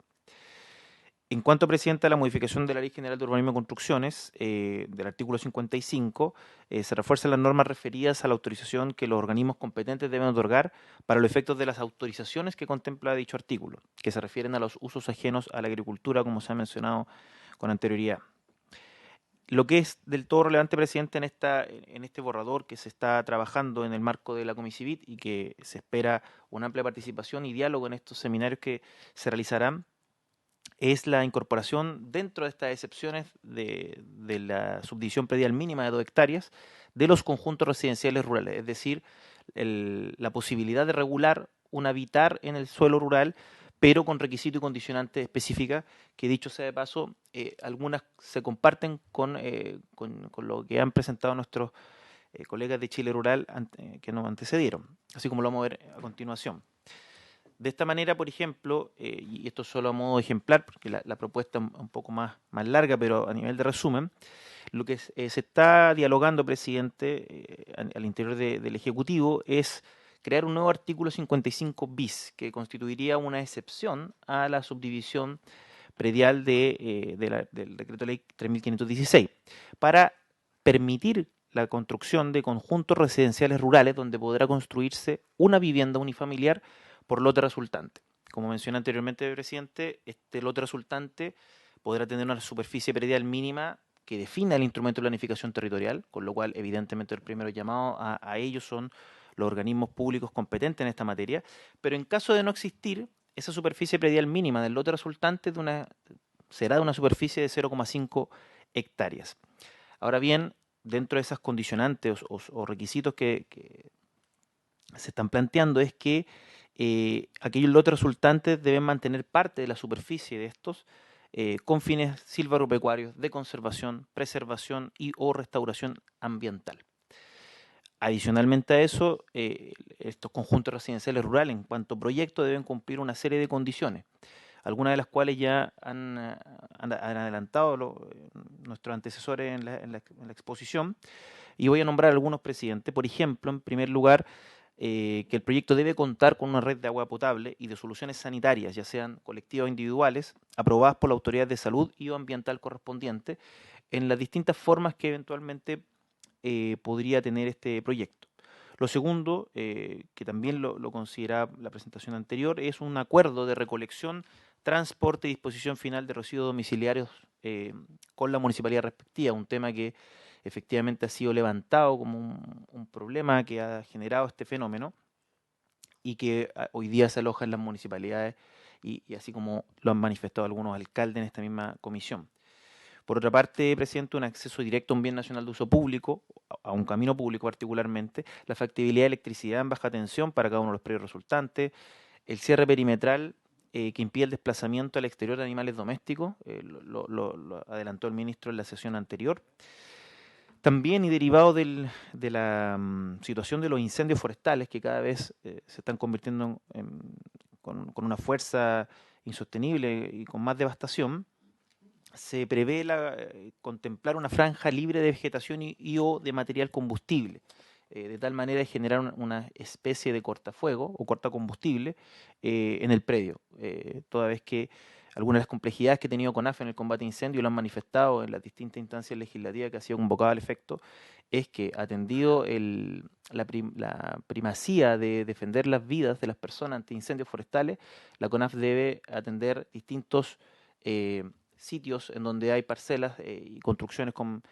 En cuanto, presidente, a la modificación de la Ley General de Urbanismo y Construcciones, del artículo 55, se refuerzan las normas referidas a la autorización que los organismos competentes deben otorgar para los efectos de las autorizaciones que contempla dicho artículo, que se refieren a los usos ajenos a la agricultura, como se ha mencionado con anterioridad. Lo que es del todo relevante, presidente, en este borrador que se está trabajando en el marco de la Comisivit y que se espera una amplia participación y diálogo en estos seminarios que se realizarán, es la incorporación dentro de estas excepciones de la subdivisión predial mínima de 2 hectáreas de los conjuntos residenciales rurales, es decir, la posibilidad de regular un habitar en el suelo rural, pero con requisitos y condicionantes específicas que, dicho sea de paso, algunas se comparten con lo que han presentado nuestros colegas de Chile Rural que nos antecedieron, así como lo vamos a ver a continuación. De esta manera, por ejemplo, y esto solo a modo ejemplar, porque la propuesta es un poco más larga, pero a nivel de resumen, lo que se está dialogando, presidente, al interior del Ejecutivo es crear un nuevo artículo 55 bis, que constituiría una excepción a la subdivisión predial del decreto ley 3.516, para permitir la construcción de conjuntos residenciales rurales donde podrá construirse una vivienda unifamiliar por lote resultante. Como mencioné anteriormente, presidente, este lote resultante podrá tener una superficie predial mínima que defina el instrumento de planificación territorial, con lo cual evidentemente el primero llamado a ellos son los organismos públicos competentes en esta materia, pero en caso de no existir, esa superficie predial mínima del lote resultante será de una superficie de 0,5 hectáreas. Ahora bien, dentro de esas condicionantes o requisitos que se están planteando es que aquellos lotes resultantes deben mantener parte de la superficie de estos con fines silvagropecuarios de conservación, preservación y o restauración ambiental. Adicionalmente a eso, estos conjuntos residenciales rurales en cuanto a proyecto deben cumplir una serie de condiciones, algunas de las cuales ya han adelantado nuestros antecesores en la exposición, y voy a nombrar algunos, presidente. Por ejemplo, en primer lugar, que el proyecto debe contar con una red de agua potable y de soluciones sanitarias, ya sean colectivas o individuales, aprobadas por la autoridad de salud y o ambiental correspondiente, en las distintas formas que eventualmente podría tener este proyecto. Lo segundo, que también lo consideraba la presentación anterior, es un acuerdo de recolección, transporte y disposición final de residuos domiciliarios con la municipalidad respectiva, un tema que efectivamente ha sido levantado como un problema que ha generado este fenómeno y que hoy día se aloja en las municipalidades y así como lo han manifestado algunos alcaldes en esta misma comisión. Por otra parte, presidente, un acceso directo a un bien nacional de uso público, a un camino público particularmente, la factibilidad de electricidad en baja tensión para cada uno de los predios resultantes, el cierre perimetral que impide el desplazamiento al exterior de animales domésticos, lo adelantó el ministro en la sesión anterior. También y derivado de la situación de los incendios forestales que cada vez se están convirtiendo con una fuerza insostenible y con más devastación, se prevé contemplar una franja libre de vegetación y o de material combustible, de tal manera de generar una especie de cortafuego o cortacombustible en el predio, toda vez que algunas de las complejidades que ha tenido CONAF en el combate a incendios lo han manifestado en las distintas instancias legislativas que ha sido convocada al efecto, es que atendido la primacía de defender las vidas de las personas ante incendios forestales, la CONAF debe atender distintos sitios en donde hay parcelas y construcciones con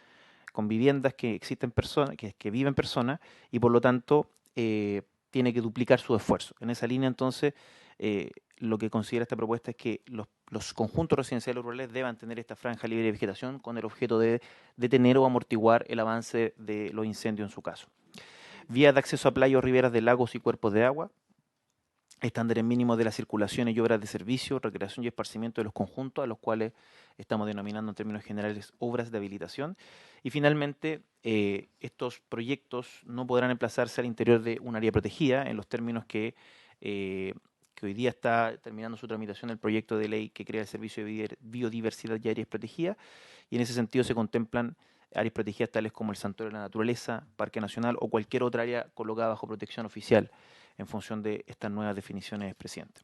viviendas que existen personas, que viven personas, y por lo tanto tiene que duplicar su esfuerzo. En esa línea, entonces, lo que considera esta propuesta es que los conjuntos residenciales rurales deban tener esta franja libre de vegetación con el objeto de detener o amortiguar el avance de los incendios en su caso. Vías de acceso a playas, riberas de lagos y cuerpos de agua, estándares mínimos de la circulación y obras de servicio, recreación y esparcimiento de los conjuntos, a los cuales estamos denominando en términos generales obras de habilitación. Y finalmente, estos proyectos no podrán emplazarse al interior de un área protegida, en los términos que hoy día está terminando su tramitación el proyecto de ley que crea el Servicio de Biodiversidad y Áreas Protegidas, y en ese sentido se contemplan áreas protegidas tales como el Santuario de la Naturaleza, Parque Nacional o cualquier otra área colocada bajo protección oficial en función de estas nuevas definiciones, presidente.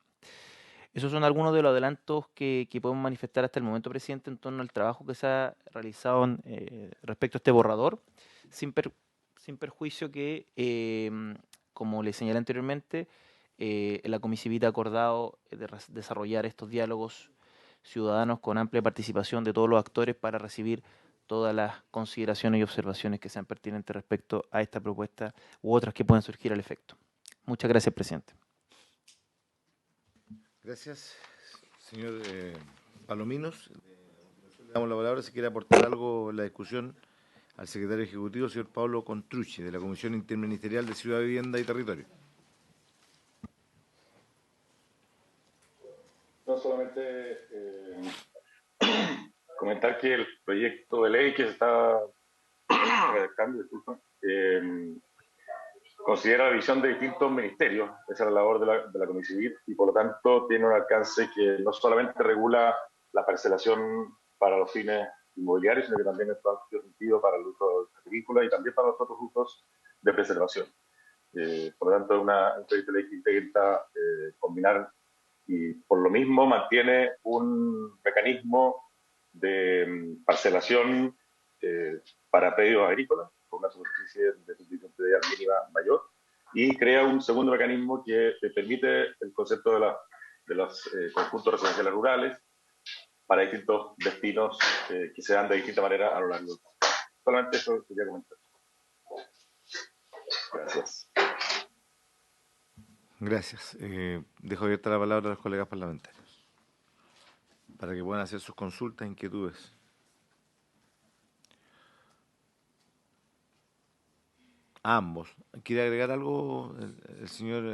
Esos son algunos de los adelantos que podemos manifestar hasta el momento, presidente, en torno al trabajo que se ha realizado respecto a este borrador, sin perjuicio que, como le señalé anteriormente, la comisivita ha acordado desarrollar estos diálogos ciudadanos con amplia participación de todos los actores para recibir todas las consideraciones y observaciones que sean pertinentes respecto a esta propuesta u otras que puedan surgir al efecto. Muchas gracias, presidente. Gracias, señor Palominos. Le damos la palabra si quiere aportar algo en la discusión al secretario ejecutivo, señor Pablo Contrucci, de la Comisión Interministerial de Ciudad, Vivienda y Territorio. No solamente comentar que el proyecto de ley que se está redactando, considera la visión de distintos ministerios, esa es la labor de la Comisión, y por lo tanto tiene un alcance que no solamente regula la parcelación para los fines inmobiliarios, sino que también en todo sentido para el uso agrícola y también para los otros usos de preservación. Por lo tanto, es un proyecto de ley que intenta combinar y por lo mismo mantiene un mecanismo de parcelación para predios agrícolas, con una superficie de subdivisión predial mínima mayor, y crea un segundo mecanismo que permite el concepto de los conjuntos residenciales rurales para distintos destinos que se dan de distinta manera a lo largo del país. Solamente eso quería comentar. Gracias. Gracias. Dejo abierta la palabra a los colegas parlamentarios para que puedan hacer sus consultas e inquietudes. A ambos. ¿Quiere agregar algo el señor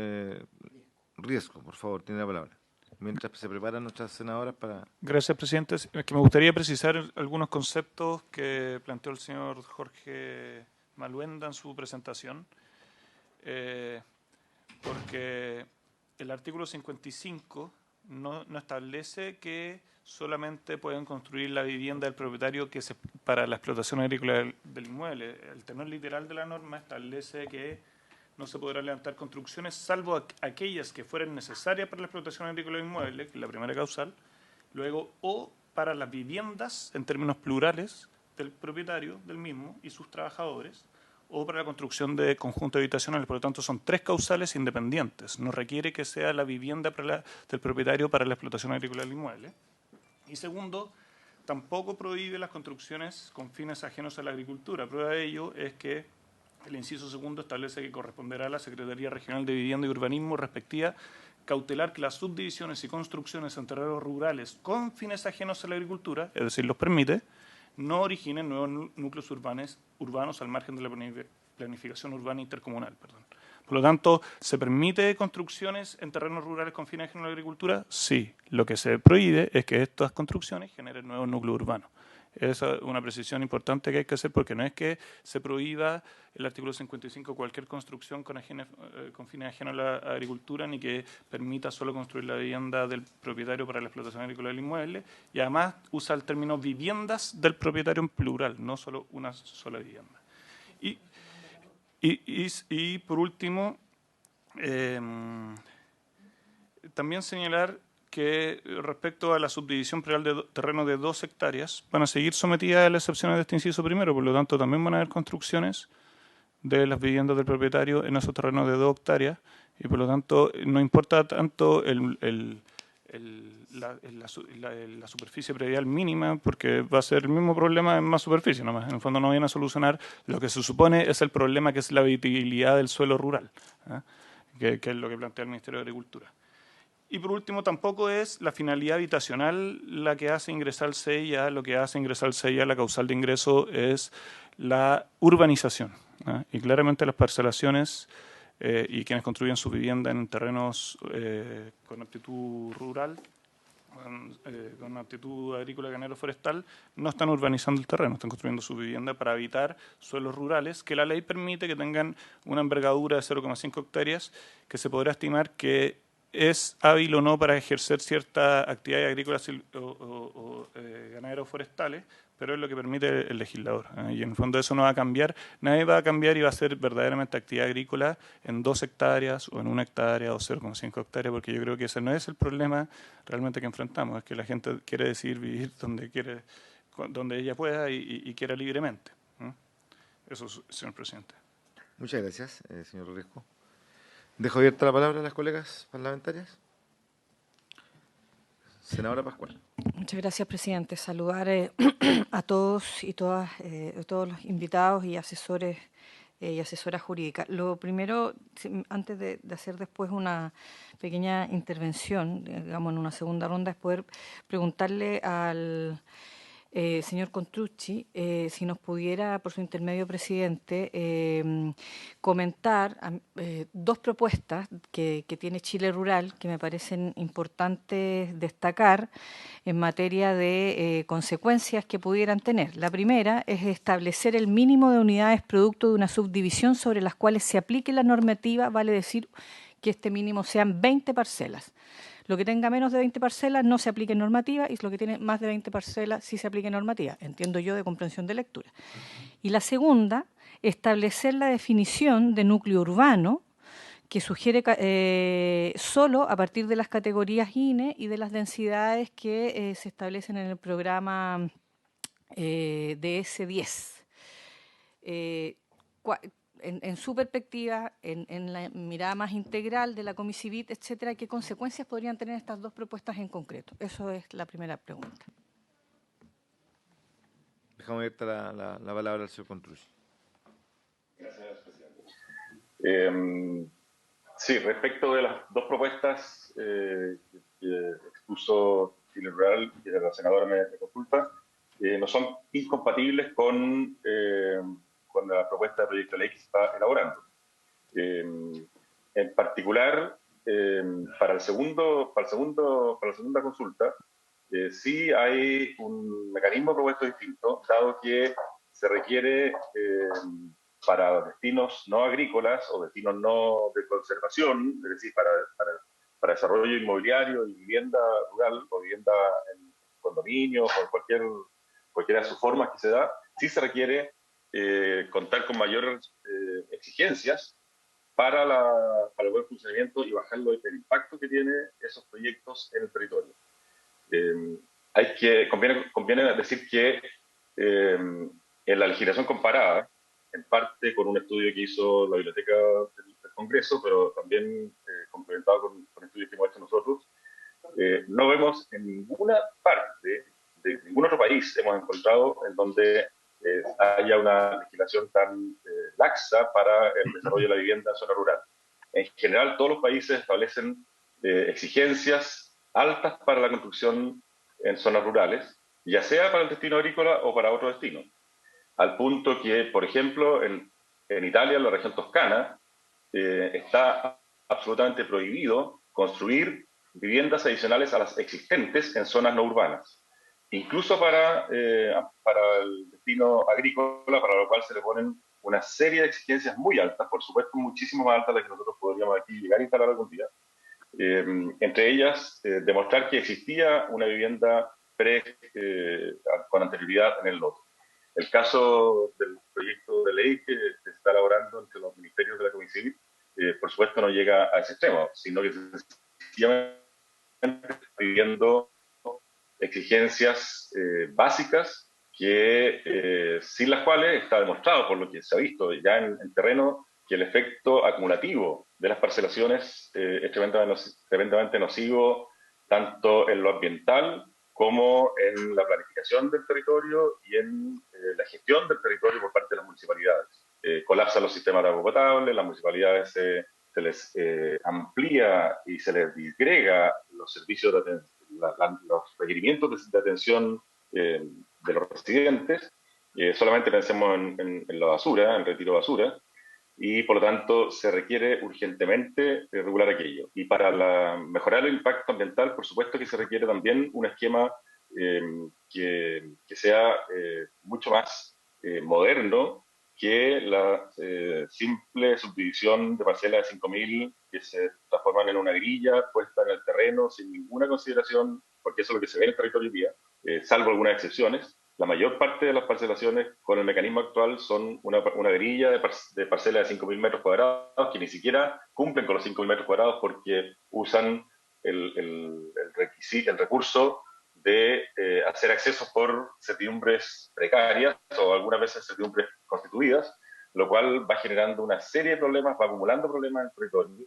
Riesco? Por favor, tiene la palabra. Mientras se preparan nuestras senadoras para... Gracias, presidente. Es que me gustaría precisar algunos conceptos que planteó el señor Jorge Maluenda en su presentación, porque el artículo 55 no establece que solamente pueden construir la vivienda del propietario para la explotación agrícola del inmueble. El tenor literal de la norma establece que no se podrán levantar construcciones salvo aquellas que fueran necesarias para la explotación agrícola del inmueble, que es la primera causal, luego o para las viviendas en términos plurales del propietario del mismo y sus trabajadores, o para la construcción de conjuntos habitacionales. Por lo tanto, son tres causales independientes. No requiere que sea la vivienda del propietario para la explotación agrícola del inmueble. Y segundo, tampoco prohíbe las construcciones con fines ajenos a la agricultura. Prueba de ello es que el inciso segundo establece que corresponderá a la Secretaría Regional de Vivienda y Urbanismo respectiva cautelar que las subdivisiones y construcciones en terrenos rurales con fines ajenos a la agricultura, es decir, los permite, no originen nuevos núcleos urbanos al margen de la planificación urbana intercomunal. Por lo tanto, ¿se permite construcciones en terrenos rurales con fines ajenos a la agricultura? Sí. Lo que se prohíbe es que estas construcciones generen nuevos núcleos urbanos. Esa es una precisión importante que hay que hacer porque no es que se prohíba el artículo 55 cualquier construcción con fines ajenos a la agricultura ni que permita solo construir la vivienda del propietario para la explotación agrícola del inmueble, y además usa el término viviendas del propietario en plural, no solo una sola vivienda. Y por último, también señalar que respecto a la subdivisión predial de terreno de 2 hectáreas, van a seguir sometidas a las excepciones de este inciso primero, por lo tanto también van a haber construcciones de las viviendas del propietario en esos terrenos de 2 hectáreas, y por lo tanto no importa tanto la superficie predial mínima, porque va a ser el mismo problema en más superficie nomás. En el fondo no viene a solucionar lo que se supone es el problema, que es la habitabilidad del suelo rural, que es lo que plantea el Ministerio de Agricultura. Y por último, tampoco es la finalidad habitacional la que hace ingresar el CEIA. Lo que hace ingresar el CEIA, la causal de ingreso, es la urbanización. Y claramente las parcelaciones y quienes construyen su vivienda en terrenos con aptitud rural, con aptitud agrícola, ganero, forestal, no están urbanizando el terreno, están construyendo su vivienda para habitar suelos rurales, que la ley permite que tengan una envergadura de 0,5 hectáreas, que se podrá estimar que es hábil o no para ejercer cierta actividad agrícola o ganaderos forestales, pero es lo que permite el legislador. Y en el fondo eso no va a cambiar, nadie va a cambiar y va a ser verdaderamente actividad agrícola en 2 hectáreas o en 1 hectárea o 0,5 hectáreas, porque yo creo que ese no es el problema realmente que enfrentamos, es que la gente quiere decidir vivir donde ella pueda y quiera libremente. Eso, señor presidente. Muchas gracias, señor Riesco. Dejo abierta la palabra a las colegas parlamentarias. Senadora Pascual. Muchas gracias, presidente. Saludar a todos y todas, todos los invitados y asesores y asesoras jurídicas. Lo primero, antes de hacer después una pequeña intervención, digamos en una segunda ronda, es poder preguntarle al señor Contrucci, si nos pudiera, por su intermedio, presidente, comentar 2 propuestas que tiene Chile Rural que me parecen importantes destacar en materia de consecuencias que pudieran tener. La primera es establecer el mínimo de unidades producto de una subdivisión sobre las cuales se aplique la normativa, vale decir que este mínimo sean 20 parcelas. Lo que tenga menos de 20 parcelas no se aplique normativa y lo que tiene más de 20 parcelas sí se aplique normativa, entiendo yo, de comprensión de lectura. Y la segunda, establecer la definición de núcleo urbano que sugiere solo a partir de las categorías INE y de las densidades que se establecen en el programa DS10. En su perspectiva, en la mirada más integral de la Comisivit, etcétera, ¿qué consecuencias podrían tener estas 2 propuestas en concreto? Eso es la primera pregunta. Dejamos abierta la palabra al señor Contrucci. Gracias, presidente. Sí, respecto de las 2 propuestas que expuso Chile Rural y que la senadora me consulta, no son incompatibles con con la propuesta de proyecto de ley que se está elaborando. En particular, para la segunda consulta, sí hay un mecanismo propuesto distinto, dado que se requiere para destinos no agrícolas o destinos no de conservación, es decir, para desarrollo inmobiliario y vivienda rural o vivienda en condominios o en cualquiera de sus formas que se da, sí se requiere contar con mayores exigencias para el buen funcionamiento y bajar el impacto que tiene esos proyectos en el territorio. Conviene decir que en la legislación comparada, en parte con un estudio que hizo la Biblioteca del Congreso, pero también complementado con estudios que hemos hecho nosotros, no vemos en ninguna parte de ningún otro país hemos encontrado en donde haya una legislación tan laxa para el desarrollo de la vivienda en zona rural. En general, todos los países establecen exigencias altas para la construcción en zonas rurales, ya sea para el destino agrícola o para otro destino. Al punto que, por ejemplo, en Italia, en la región toscana, está absolutamente prohibido construir viviendas adicionales a las existentes en zonas no urbanas. Incluso para el destino agrícola, para lo cual se le ponen una serie de exigencias muy altas, por supuesto muchísimo más altas de las que nosotros podríamos aquí llegar a instalar algún día. Entre ellas, demostrar que existía una vivienda con anterioridad en el lote. El caso del proyecto de ley que se está elaborando entre los ministerios de la Comisión Civil, por supuesto no llega a ese extremo, sino que sencillamente está pidiendo exigencias básicas que sin las cuales está demostrado, por lo que se ha visto ya en terreno, que el efecto acumulativo de las parcelaciones es tremendamente nocivo tanto en lo ambiental como en la planificación del territorio y en la gestión del territorio por parte de las municipalidades. Colapsan los sistemas de agua potable, las municipalidades se les amplía y se les disgrega los servicios de los requerimientos de atención de los residentes. Solamente pensemos en la basura, en el retiro de basura, y por lo tanto se requiere urgentemente regular aquello. Y para mejorar el impacto ambiental, por supuesto que se requiere también un esquema que sea mucho más moderno que la simple subdivisión de parcelas de 5.000 que se transforman en una grilla puesta en el terreno sin ninguna consideración, porque eso es lo que se ve en el territorio hoy día, salvo algunas excepciones. La mayor parte de las parcelaciones con el mecanismo actual son una grilla de parcelas de 5.000 metros cuadrados que ni siquiera cumplen con los 5.000 metros cuadrados porque usan el recurso de hacer accesos por certidumbres precarias o algunas veces certidumbres constituidas, lo cual va generando una serie de problemas, va acumulando problemas en el territorio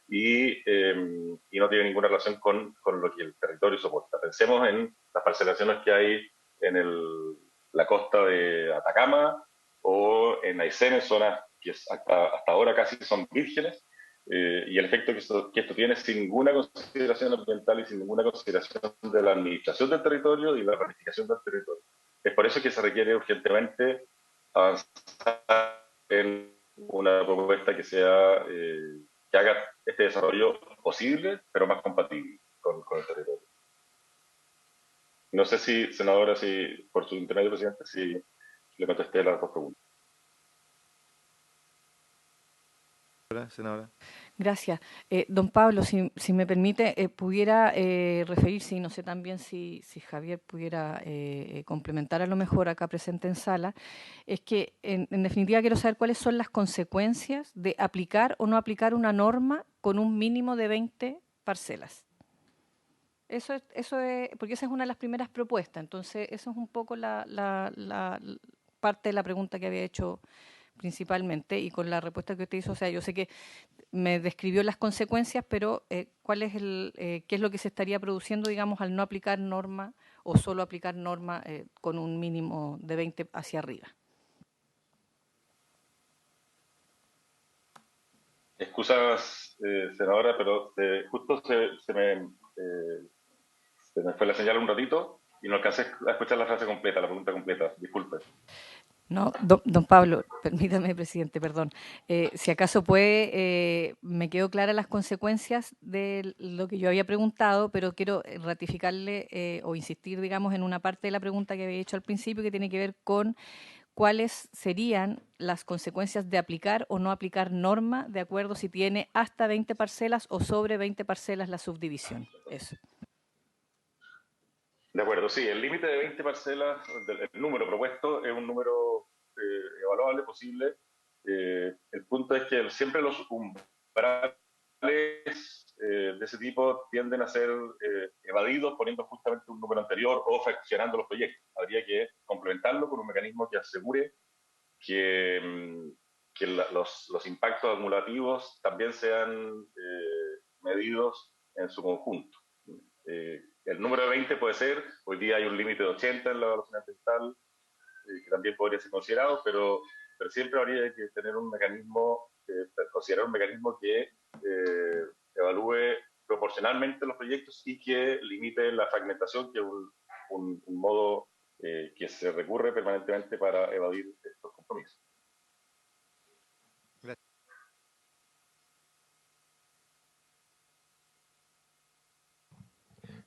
y no tiene ninguna relación con lo que el territorio soporta. Pensemos en las parcelaciones que hay en la costa de Atacama o en Aysén, en zonas que hasta ahora casi son vírgenes, y el efecto que esto tiene sin ninguna consideración ambiental y sin ninguna consideración de la administración del territorio y la planificación del territorio. Es por eso que se requiere urgentemente avanzar en una propuesta que haga este desarrollo posible, pero más compatible con el territorio. No sé si, senadora, por su intermedio, presidente, si le contesté las dos preguntas. Senadora. Gracias. Don Pablo, si me permite, pudiera referirse, y no sé también si Javier pudiera complementar a lo mejor acá presente en sala, es que en definitiva quiero saber cuáles son las consecuencias de aplicar o no aplicar una norma con un mínimo de 20 parcelas. Eso es, porque esa es una de las primeras propuestas, entonces eso es un poco la parte de la pregunta que había hecho principalmente, y con la respuesta que usted hizo, o sea, yo sé que me describió las consecuencias, pero ¿qué es lo que se estaría produciendo, digamos, al no aplicar norma o solo aplicar norma con un mínimo de 20 hacia arriba? Excusas, senadora, pero justo se me fue la señal un ratito y no alcancé a escuchar la frase completa, la pregunta completa. Disculpe. No, don Pablo, permítame, presidente, perdón. Si acaso puede, me quedó claras las consecuencias de lo que yo había preguntado, pero quiero ratificarle o insistir, digamos, en una parte de la pregunta que había hecho al principio, que tiene que ver con cuáles serían las consecuencias de aplicar o no aplicar norma, de acuerdo si tiene hasta 20 parcelas o sobre 20 parcelas la subdivisión. Eso. De acuerdo, sí, el límite de 20 parcelas, el número propuesto es un número evaluable, posible. El punto es que siempre los umbrales de ese tipo tienden a ser evadidos poniendo justamente un número anterior o fraccionando los proyectos. Habría que complementarlo con un mecanismo que asegure que los impactos acumulativos también sean medidos en su conjunto. El número de 20 puede ser, hoy día hay un límite de 80 en la evaluación ambiental, que también podría ser considerado, pero siempre habría que tener un mecanismo, considerar un mecanismo que evalúe proporcionalmente los proyectos y que limite la fragmentación, que es un modo que se recurre permanentemente para evadir estos compromisos.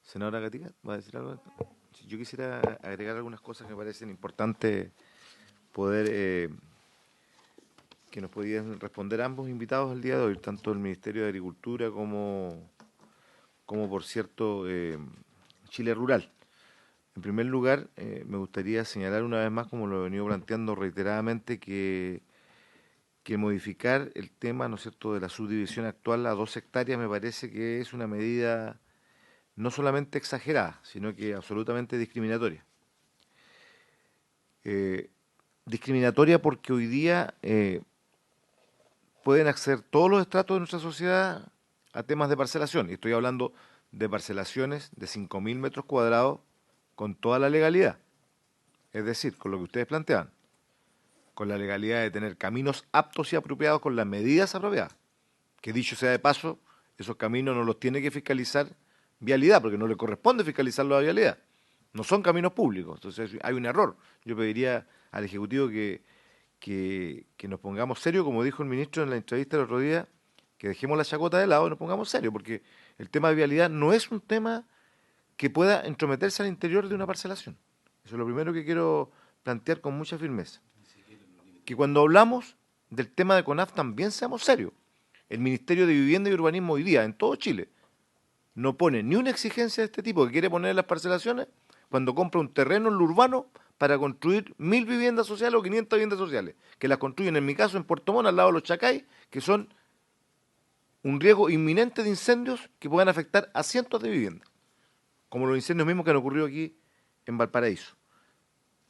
Senadora Gatica, ¿va a decir algo? Yo quisiera agregar algunas cosas que me parecen importantes poder, que nos podían responder ambos invitados el día de hoy, tanto el Ministerio de Agricultura como por cierto, Chile Rural. En primer lugar, me gustaría señalar una vez más, como lo he venido planteando reiteradamente, que modificar el tema, ¿no es cierto?, de la subdivisión actual a 2 hectáreas me parece que es una medida no solamente exagerada, sino que absolutamente discriminatoria. Discriminatoria porque hoy día pueden acceder todos los estratos de nuestra sociedad a temas de parcelación. Y estoy hablando de parcelaciones de 5.000 metros cuadrados con toda la legalidad. Es decir, con lo que ustedes plantean, con la legalidad de tener caminos aptos y apropiados con las medidas apropiadas. Que dicho sea de paso, esos caminos no los tiene que fiscalizar Vialidad, porque no le corresponde fiscalizarlo a Vialidad. No son caminos públicos, entonces hay un error. Yo pediría al Ejecutivo que nos pongamos serios, como dijo el ministro en la entrevista el otro día, que dejemos la chacota de lado y nos pongamos serios, porque el tema de vialidad no es un tema que pueda entrometerse al interior de una parcelación. Eso es lo primero que quiero plantear con mucha firmeza. Que cuando hablamos del tema de CONAF también seamos serios. El Ministerio de Vivienda y Urbanismo hoy día, en todo Chile, no pone ni una exigencia de este tipo que quiere poner en las parcelaciones cuando compra un terreno en lo urbano para construir 1.000 viviendas sociales o 500 viviendas sociales, que las construyen, en mi caso, en Puerto Montt, al lado de los Chacay, que son un riesgo inminente de incendios que puedan afectar a cientos de viviendas, como los incendios mismos que han ocurrido aquí en Valparaíso,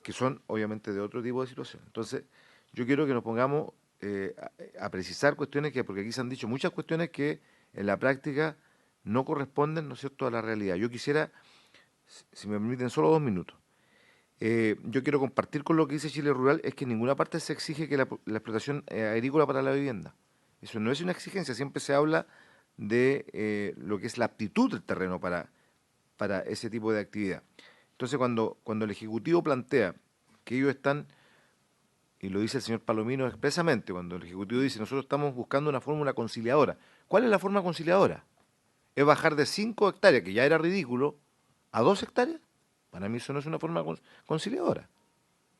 que son obviamente de otro tipo de situación. Entonces, yo quiero que nos pongamos a precisar cuestiones porque aquí se han dicho muchas cuestiones que en la práctica no corresponden, ¿no es cierto?, a la realidad. Yo quisiera, si me permiten solo 2 minutos, yo quiero compartir con lo que dice Chile Rural, es que en ninguna parte se exige que la explotación agrícola para la vivienda. Eso no es una exigencia, siempre se habla de lo que es la aptitud del terreno para ese tipo de actividad. Entonces, cuando el Ejecutivo plantea que ellos están, y lo dice el señor Palomino expresamente, cuando el Ejecutivo dice nosotros estamos buscando una fórmula conciliadora. ¿Cuál es la forma conciliadora? ¿Es bajar de 5 hectáreas, que ya era ridículo, a 2 hectáreas? Para mí eso no es una forma conciliadora.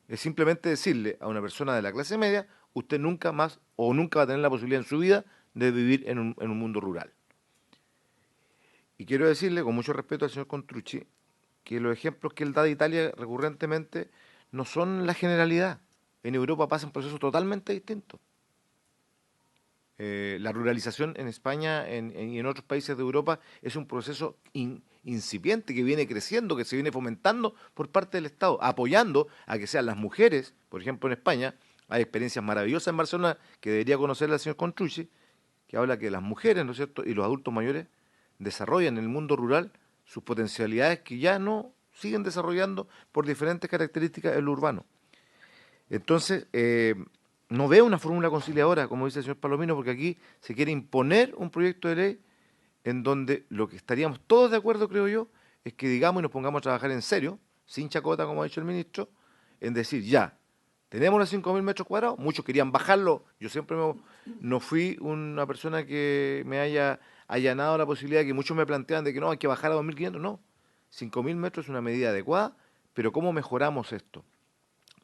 Es simplemente decirle a una persona de la clase media, usted nunca más o nunca va a tener la posibilidad en su vida de vivir en un mundo rural. Y quiero decirle, con mucho respeto al señor Contrucci, que los ejemplos que él da de Italia recurrentemente no son la generalidad. En Europa pasa un proceso totalmente distinto. La ruralización en España y en otros países de Europa es un proceso incipiente que viene creciendo, que se viene fomentando por parte del Estado, apoyando a que sean las mujeres, por ejemplo en España, hay experiencias maravillosas en Barcelona que debería conocerla el señor Contrucci, que habla que las mujeres, ¿no es cierto?, y los adultos mayores desarrollan en el mundo rural sus potencialidades que ya no siguen desarrollando por diferentes características en lo urbano. Entonces, no veo una fórmula conciliadora, como dice el señor Palomino, porque aquí se quiere imponer un proyecto de ley en donde lo que estaríamos todos de acuerdo, creo yo, es que digamos y nos pongamos a trabajar en serio, sin chacota, como ha dicho el ministro, en decir ya, Tenemos los 5.000 metros cuadrados, muchos querían bajarlo. Yo siempre no fui una persona que me haya allanado la posibilidad, que muchos me plantean de que no, hay que bajar a 2.500. No, 5.000 metros es una medida adecuada, pero ¿cómo mejoramos esto?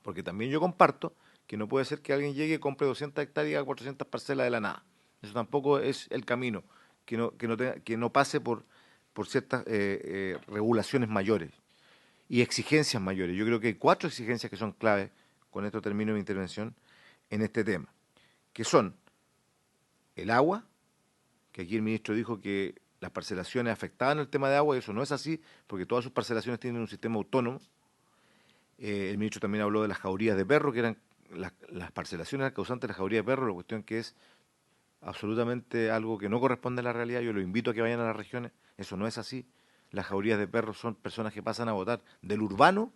Porque también yo comparto que no puede ser que alguien llegue y compre 200 hectáreas a 400 parcelas de la nada. Eso tampoco es el camino, que no pase por ciertas regulaciones mayores y exigencias mayores. Yo creo que hay 4 exigencias que son claves, con esto termino mi intervención, en este tema, que son el agua, que aquí el ministro dijo que las parcelaciones afectaban el tema de agua, y eso no es así, porque todas sus parcelaciones tienen un sistema autónomo. El ministro también habló de las jaurías de perro, que eran las parcelaciones causantes de las jaurías de perro, la cuestión que es absolutamente algo que no corresponde a la realidad. Yo los invito a que vayan a las regiones, eso no es así. Las jaurías de perros son personas que pasan a votar del urbano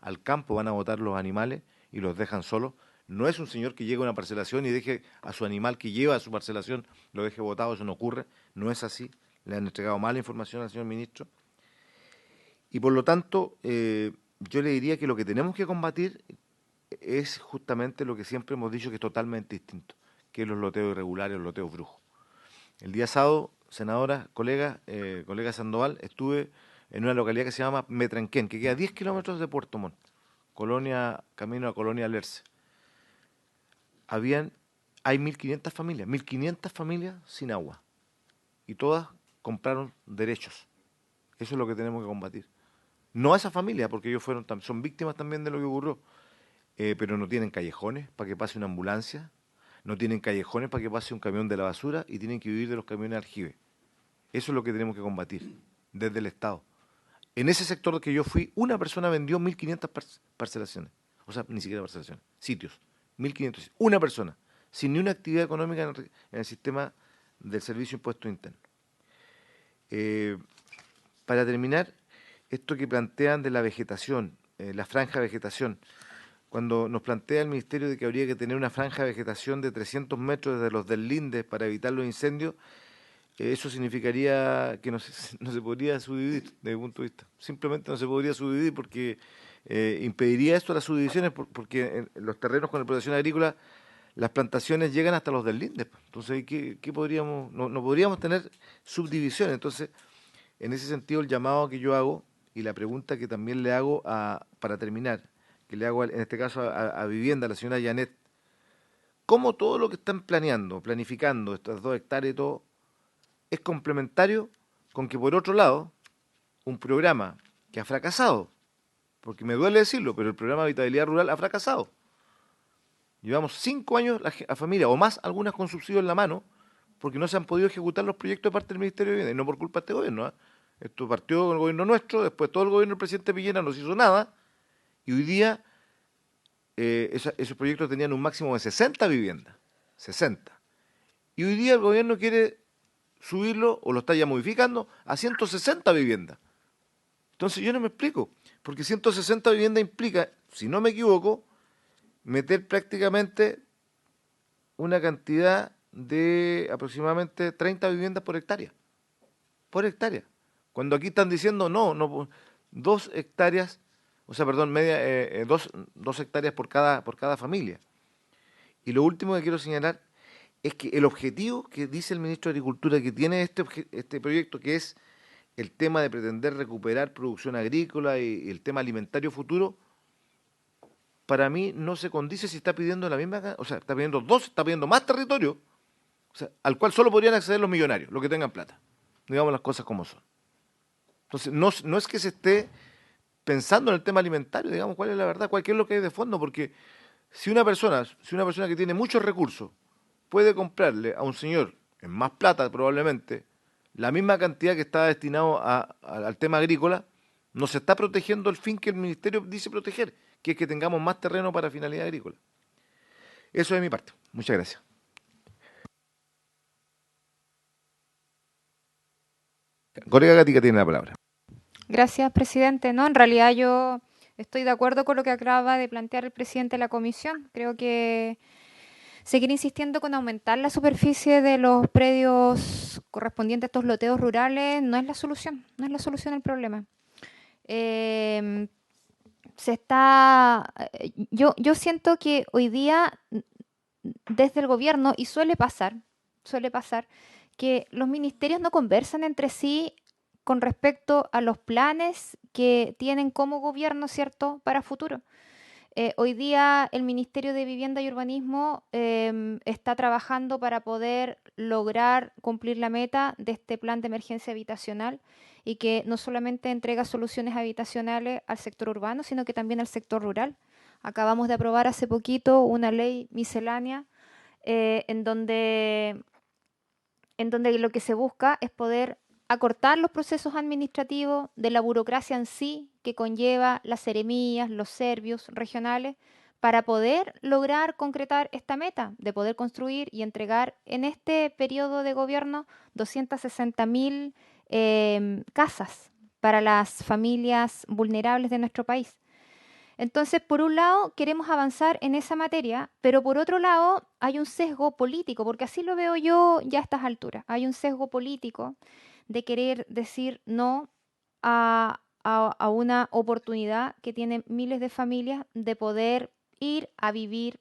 al campo, van a votar los animales y los dejan solos. No es un señor que llegue a una parcelación y deje a su animal que lleva a su parcelación, lo deje botado, eso no ocurre, no es así. Le han entregado mala información al señor ministro. Y por lo tanto, yo le diría que lo que tenemos que combatir es justamente lo que siempre hemos dicho, que es totalmente distinto, que es los loteos irregulares, los loteos brujos. El día sábado, senadora, colega Sandoval, estuve en una localidad que se llama Metranquén, que queda a 10 kilómetros de Puerto Montt, camino a Colonia Lerce. Hay 1.500 familias sin agua, y todas compraron derechos. Eso es lo que tenemos que combatir. No a esa familia, porque ellos son víctimas también de lo que ocurrió, pero no tienen callejones para que pase una ambulancia, no tienen callejones para que pase un camión de la basura, y tienen que vivir de los camiones de aljibe. Eso es lo que tenemos que combatir desde el Estado. En ese sector que yo fui, una persona vendió 1.500 parcelaciones. O sea, ni siquiera parcelaciones, sitios. 1.500. Una persona, sin ni una actividad económica en el sistema del Servicio de Impuesto Interno. Para terminar, esto que plantean de la vegetación, la franja de vegetación, cuando nos plantea el Ministerio de que habría que tener una franja de vegetación de 300 metros desde los deslindes para evitar los incendios, eso significaría que no se podría subdividir desde mi punto de vista. Simplemente no se podría subdividir porque impediría esto las subdivisiones, porque en los terrenos con explotación agrícola las plantaciones llegan hasta los deslindes. Entonces, ¿qué podríamos? No podríamos tener subdivisiones. Entonces, en ese sentido, el llamado que yo hago y la pregunta que también le hago para terminar, que le hago en este caso a Vivienda, a la señora Janet, ¿cómo todo lo que están planificando, estas 2 hectáreas y todo, es complementario con que, por otro lado, un programa que ha fracasado, porque me duele decirlo, pero el programa de Habitabilidad Rural ha fracasado? Llevamos 5 años a familias, o más, algunas con subsidio en la mano, porque no se han podido ejecutar los proyectos de parte del Ministerio de Vivienda, y no por culpa de este gobierno. Esto partió con el gobierno nuestro, después todo el gobierno del presidente Piñera no se hizo nada, y hoy día esos proyectos tenían un máximo de 60 viviendas, 60. Y hoy día el gobierno quiere subirlo, o lo está ya modificando, a 160 viviendas. Entonces yo no me explico, porque 160 viviendas implica, si no me equivoco, meter prácticamente una cantidad de aproximadamente 30 viviendas por hectárea. Por hectárea. Cuando aquí están diciendo no, 2 hectáreas, o sea, perdón, 2 hectáreas por cada familia. Y lo último que quiero señalar es que el objetivo que dice el ministro de Agricultura que tiene este proyecto, que es el tema de pretender recuperar producción agrícola y el tema alimentario futuro, para mí no se condice si está pidiendo la misma, o sea, está pidiendo más territorio, o sea, al cual solo podrían acceder los millonarios, los que tengan plata. Digamos las cosas como son. Entonces, no es que se esté pensando en el tema alimentario, digamos cuál es la verdad, cuál es lo que hay de fondo, porque si una persona que tiene muchos recursos puede comprarle a un señor en más plata probablemente la misma cantidad que está destinado al tema agrícola, no se está protegiendo el fin que el ministerio dice proteger, que es que tengamos más terreno para finalidad agrícola. Eso es de mi parte. Muchas gracias. Colega Gatica tiene la palabra. Gracias, presidente. No, en realidad yo estoy de acuerdo con lo que acaba de plantear el presidente de la comisión. Creo que seguir insistiendo con aumentar la superficie de los predios correspondientes a estos loteos rurales no es la solución al problema. yo siento que hoy día desde el gobierno, y suele pasar que los ministerios no conversan entre sí con respecto a los planes que tienen como gobierno, ¿cierto?, para futuro. Hoy día el Ministerio de Vivienda y Urbanismo está trabajando para poder lograr cumplir la meta de este plan de emergencia habitacional y que no solamente entrega soluciones habitacionales al sector urbano, sino que también al sector rural. Acabamos de aprobar hace poquito una ley miscelánea en donde lo que se busca es poder acortar los procesos administrativos de la burocracia en sí que conlleva las seremías, los servicios regionales, para poder lograr concretar esta meta de poder construir y entregar en este periodo de gobierno 260.000 casas para las familias vulnerables de nuestro país. Entonces, por un lado, queremos avanzar en esa materia, pero por otro lado, hay un sesgo político, porque así lo veo yo ya a estas alturas. Hay un sesgo político de querer decir no a una oportunidad que tienen miles de familias de poder ir a vivir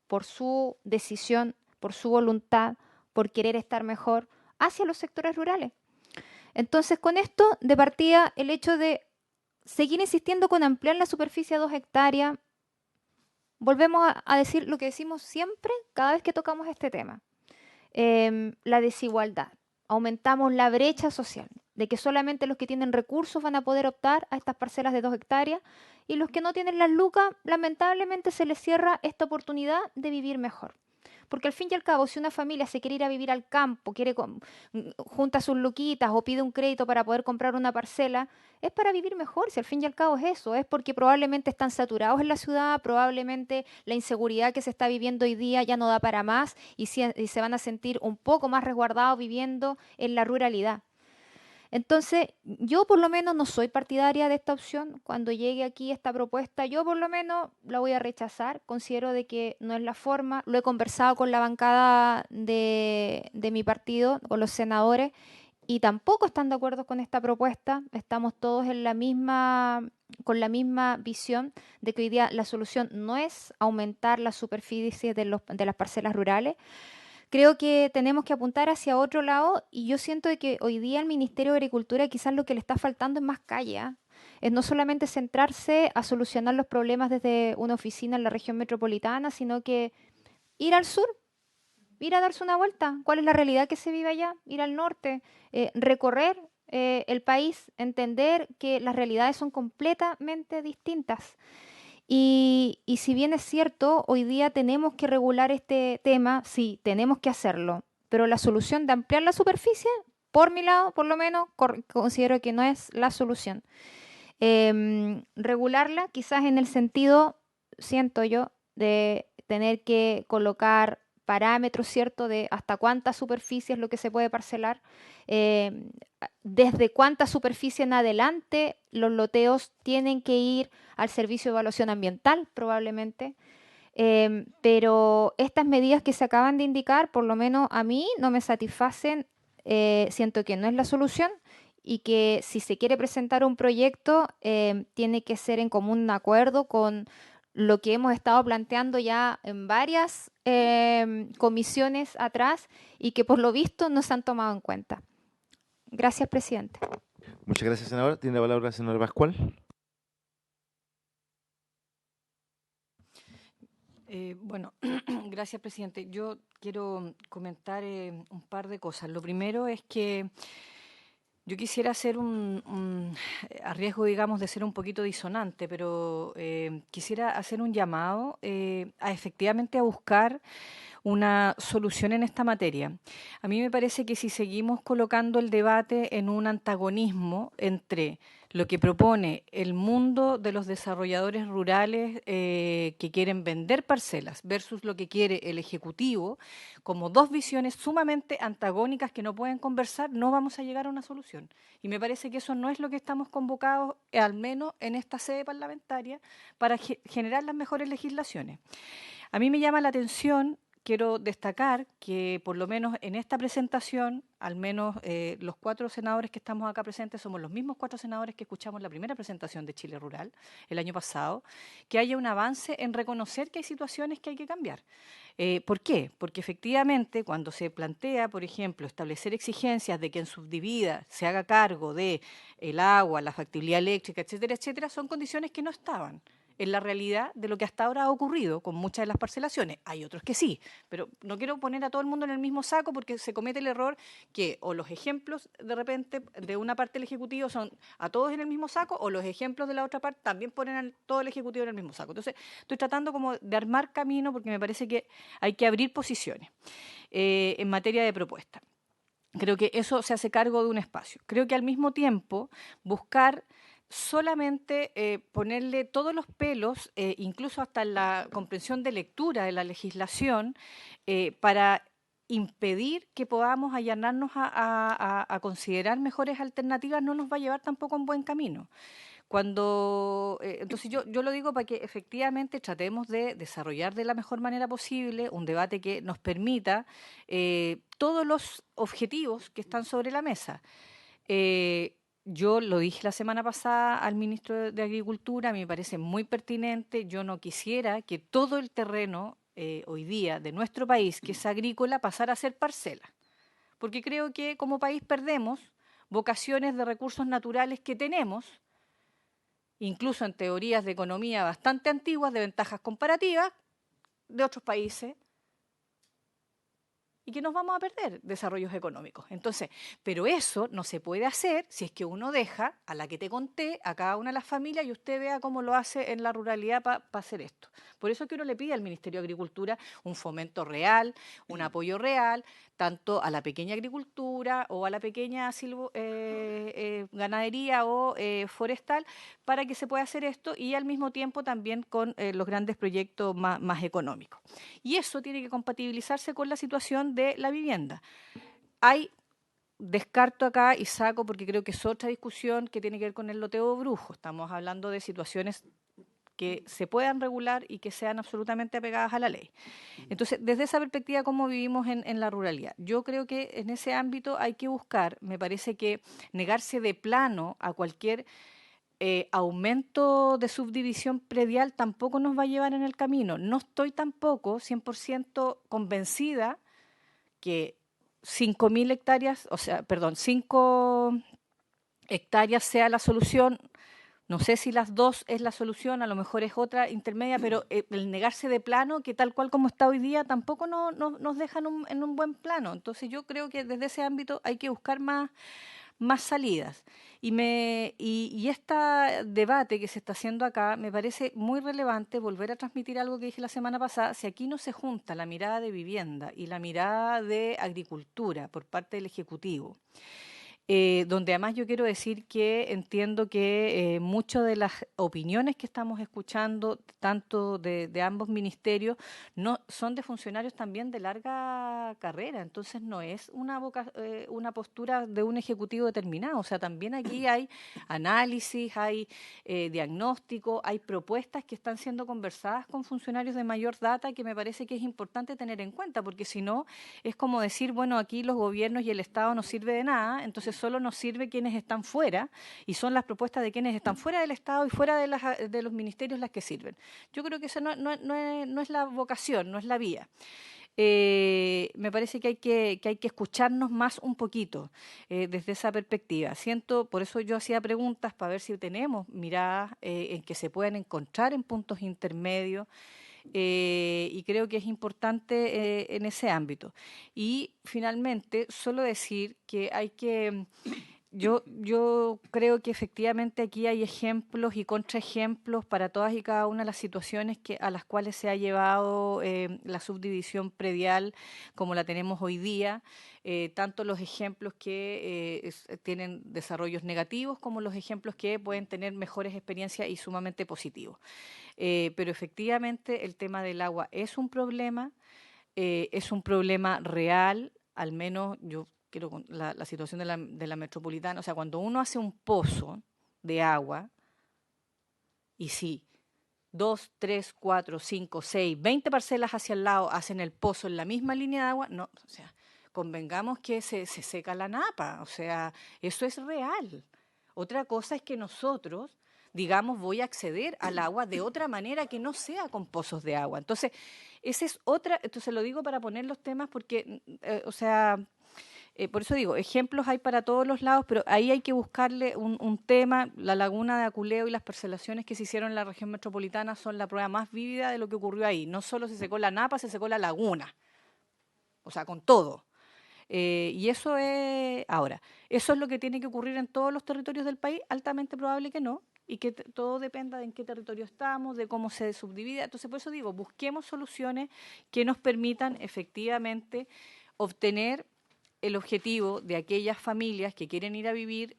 por su decisión, por su voluntad, por querer estar mejor hacia los sectores rurales. Entonces, con esto, de partida, el hecho de seguir insistiendo con ampliar la superficie a 2 hectáreas, volvemos a decir lo que decimos siempre cada vez que tocamos este tema. La desigualdad. Aumentamos la brecha social, de que solamente los que tienen recursos van a poder optar a estas parcelas de 2 hectáreas y los que no tienen las lucas, lamentablemente se les cierra esta oportunidad de vivir mejor. Porque al fin y al cabo, si una familia se quiere ir a vivir al campo, junta sus luquitas o pide un crédito para poder comprar una parcela, es para vivir mejor. Si al fin y al cabo es eso, es porque probablemente están saturados en la ciudad, probablemente la inseguridad que se está viviendo hoy día ya no da para más y se van a sentir un poco más resguardados viviendo en la ruralidad. Entonces, yo por lo menos no soy partidaria de esta opción. Cuando llegue aquí esta propuesta, yo por lo menos la voy a rechazar. Considero de que no es la forma. Lo he conversado con la bancada de mi partido, con los senadores, y tampoco están de acuerdo con esta propuesta. Estamos todos con la misma visión de que hoy día la solución no es aumentar la superficie de las parcelas rurales. Creo que tenemos que apuntar hacia otro lado y yo siento de que hoy día al Ministerio de Agricultura quizás lo que le está faltando es más calle, ¿eh? Es no solamente centrarse a solucionar los problemas desde una oficina en la región metropolitana, sino que ir al sur, ir a darse una vuelta. ¿Cuál es la realidad que se vive allá? Ir al norte, recorrer el país, entender que las realidades son completamente distintas. Y si bien es cierto, hoy día tenemos que regular este tema, sí, tenemos que hacerlo, pero la solución de ampliar la superficie, por mi lado, por lo menos, considero que no es la solución. Regularla quizás en el sentido, siento yo, de tener que colocar parámetros, ¿cierto?, de hasta cuánta superficie es lo que se puede parcelar, desde cuánta superficie en adelante los loteos tienen que ir al servicio de evaluación ambiental, probablemente. Pero estas medidas que se acaban de indicar, por lo menos a mí, no me satisfacen. Siento que no es la solución y que si se quiere presentar un proyecto, tiene que ser en común acuerdo con lo que hemos estado planteando ya en varias comisiones atrás y que por lo visto no se han tomado en cuenta. Gracias, presidente. Muchas gracias, senadora. Tiene la palabra la senadora Pascual. Bueno, gracias, presidente. Yo quiero comentar un par de cosas. Lo primero es que yo quisiera hacer a riesgo, digamos, de ser un poquito disonante, pero quisiera hacer un llamado efectivamente a buscar una solución en esta materia. A mí me parece que si seguimos colocando el debate en un antagonismo entre lo que propone el mundo de los desarrolladores rurales que quieren vender parcelas versus lo que quiere el Ejecutivo, como dos visiones sumamente antagónicas que no pueden conversar, no vamos a llegar a una solución. Y me parece que eso no es lo que estamos convocados, al menos en esta sede parlamentaria, para generar las mejores legislaciones. A mí me llama la atención quiero destacar que por lo menos en esta presentación, al menos los 4 senadores que estamos acá presentes somos los mismos 4 senadores que escuchamos la primera presentación de Chile Rural el año pasado, que haya un avance en reconocer que hay situaciones que hay que cambiar. ¿Por qué? Porque efectivamente cuando se plantea, por ejemplo, establecer exigencias de que en subdivida se haga cargo de el agua, la factibilidad eléctrica, etcétera, etcétera, son condiciones que no estaban en la realidad de lo que hasta ahora ha ocurrido con muchas de las parcelaciones. Hay otros que sí, pero no quiero poner a todo el mundo en el mismo saco porque se comete el error que o los ejemplos de repente de una parte del Ejecutivo son a todos en el mismo saco o los ejemplos de la otra parte también ponen a todo el Ejecutivo en el mismo saco. Entonces estoy tratando como de armar camino porque me parece que hay que abrir posiciones en materia de propuesta. Creo que eso se hace cargo de un espacio. Creo que al mismo tiempo buscar solamente ponerle todos los pelos, incluso hasta la comprensión de lectura de la legislación, para impedir que podamos allanarnos a considerar mejores alternativas, no nos va a llevar tampoco en buen camino. Entonces yo lo digo para que efectivamente tratemos de desarrollar de la mejor manera posible un debate que nos permita todos los objetivos que están sobre la mesa. Yo lo dije la semana pasada al ministro de Agricultura, me parece muy pertinente, yo no quisiera que todo el terreno hoy día de nuestro país, que es agrícola, pasara a ser parcela, porque creo que como país perdemos vocaciones de recursos naturales que tenemos, incluso en teorías de economía bastante antiguas, de ventajas comparativas de otros países, y que nos vamos a perder desarrollos económicos. Entonces, pero eso no se puede hacer si es que uno deja a la que te conté, a cada una de las familias, y usted vea cómo lo hace en la ruralidad para hacer esto. Por eso que uno le pide al Ministerio de Agricultura un fomento real, un apoyo real, tanto a la pequeña agricultura o a la pequeña ganadería o forestal, para que se pueda hacer esto y al mismo tiempo también con los grandes proyectos más económicos. Y eso tiene que compatibilizarse con la situación de la vivienda. Descarto acá y saco porque creo que es otra discusión que tiene que ver con el loteo brujo. Estamos hablando de situaciones que se puedan regular y que sean absolutamente apegadas a la ley. Entonces, desde esa perspectiva, ¿cómo vivimos en la ruralidad? Yo creo que en ese ámbito hay que buscar, me parece que negarse de plano a cualquier aumento de subdivisión predial tampoco nos va a llevar en el camino. No estoy tampoco 100% convencida que 5.000 hectáreas, 5 hectáreas sea la solución. No sé si las 2 es la solución, a lo mejor es otra intermedia, pero el negarse de plano, que tal cual como está hoy día, tampoco nos deja en un buen plano. Entonces yo creo que desde ese ámbito hay que buscar más salidas. Y este debate que se está haciendo acá me parece muy relevante volver a transmitir algo que dije la semana pasada. Si aquí no se junta la mirada de vivienda y la mirada de agricultura por parte del Ejecutivo, donde además yo quiero decir que entiendo que muchas de las opiniones que estamos escuchando, tanto de ambos ministerios, no son de funcionarios también de larga carrera, entonces no es una postura de un ejecutivo determinado, o sea, también aquí hay análisis, hay diagnóstico, hay propuestas que están siendo conversadas con funcionarios de mayor data que me parece que es importante tener en cuenta, porque si no es como decir, bueno, aquí los gobiernos y el Estado no sirve de nada, entonces solo nos sirve quienes están fuera y son las propuestas de quienes están fuera del Estado y fuera de los ministerios las que sirven. Yo creo que esa no es la vocación, no es la vía. Me parece que hay que escucharnos más un poquito desde esa perspectiva. Por eso yo hacía preguntas para ver si tenemos miradas en que se puedan encontrar en puntos intermedios. Y creo que es importante en ese ámbito. Y finalmente, solo decir que yo creo que efectivamente aquí hay ejemplos y contraejemplos para todas y cada una de las situaciones a las cuales se ha llevado la subdivisión predial como la tenemos hoy día, tanto los ejemplos que tienen desarrollos negativos como los ejemplos que pueden tener mejores experiencias y sumamente positivos. Pero efectivamente el tema del agua es un problema real, al menos yo quiero la situación de la metropolitana, o sea, cuando uno hace un pozo de agua, y sí, 2, 3, 4, 5, 6, 20 parcelas hacia el lado hacen el pozo en la misma línea de agua, no, o sea, convengamos que se seca la napa, o sea, eso es real. Otra cosa es que nosotros, digamos, voy a acceder al agua de otra manera que no sea con pozos de agua. Entonces, esa es otra, entonces lo digo para poner los temas porque, o sea, por eso digo, ejemplos hay para todos los lados, pero ahí hay que buscarle un tema. La laguna de Aculeo y las parcelaciones que se hicieron en la región metropolitana son la prueba más vívida de lo que ocurrió ahí. No solo se secó la napa, se secó la laguna, o sea, con todo. Y eso es, ahora, ¿eso es lo que tiene que ocurrir en todos los territorios del país? Altamente probable que no, y que todo dependa de en qué territorio estamos, de cómo se subdivide. Entonces, por eso digo, busquemos soluciones que nos permitan efectivamente obtener el objetivo de aquellas familias que quieren ir a vivir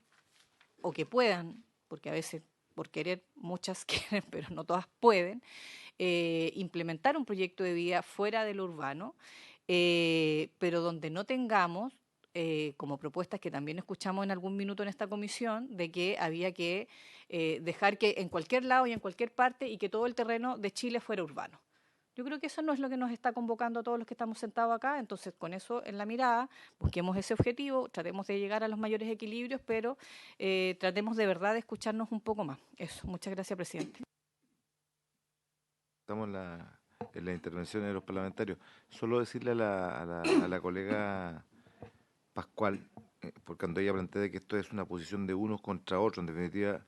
o que puedan, porque a veces por querer muchas quieren, pero no todas pueden, implementar un proyecto de vida fuera de lo urbano, pero donde no tengamos, como propuestas que también escuchamos en algún minuto en esta comisión, de que había que dejar que en cualquier lado y en cualquier parte y que todo el terreno de Chile fuera urbano. Yo creo que eso no es lo que nos está convocando a todos los que estamos sentados acá, entonces con eso en la mirada, busquemos ese objetivo, tratemos de llegar a los mayores equilibrios, pero tratemos de verdad de escucharnos un poco más. Eso, muchas gracias, presidente. Estamos en la intervención de los parlamentarios. Solo decirle a la colega Pascual, porque cuando ella plantea de que esto es una posición de unos contra otros, en definitiva,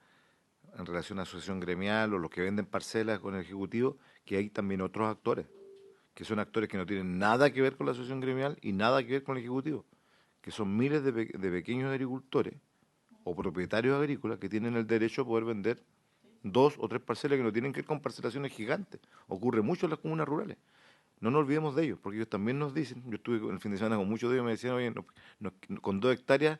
en relación a la asociación gremial o los que venden parcelas con el Ejecutivo, que hay también otros actores, que son actores que no tienen nada que ver con la asociación gremial y nada que ver con el Ejecutivo, que son miles de pequeños agricultores o propietarios agrícolas que tienen el derecho a poder vender 2 o 3 parcelas que no tienen que ver con parcelaciones gigantes. Ocurre mucho en las comunas rurales. No nos olvidemos de ellos, porque ellos también nos dicen, yo estuve el fin de semana con muchos de ellos, me decían, oye, con 2 hectáreas,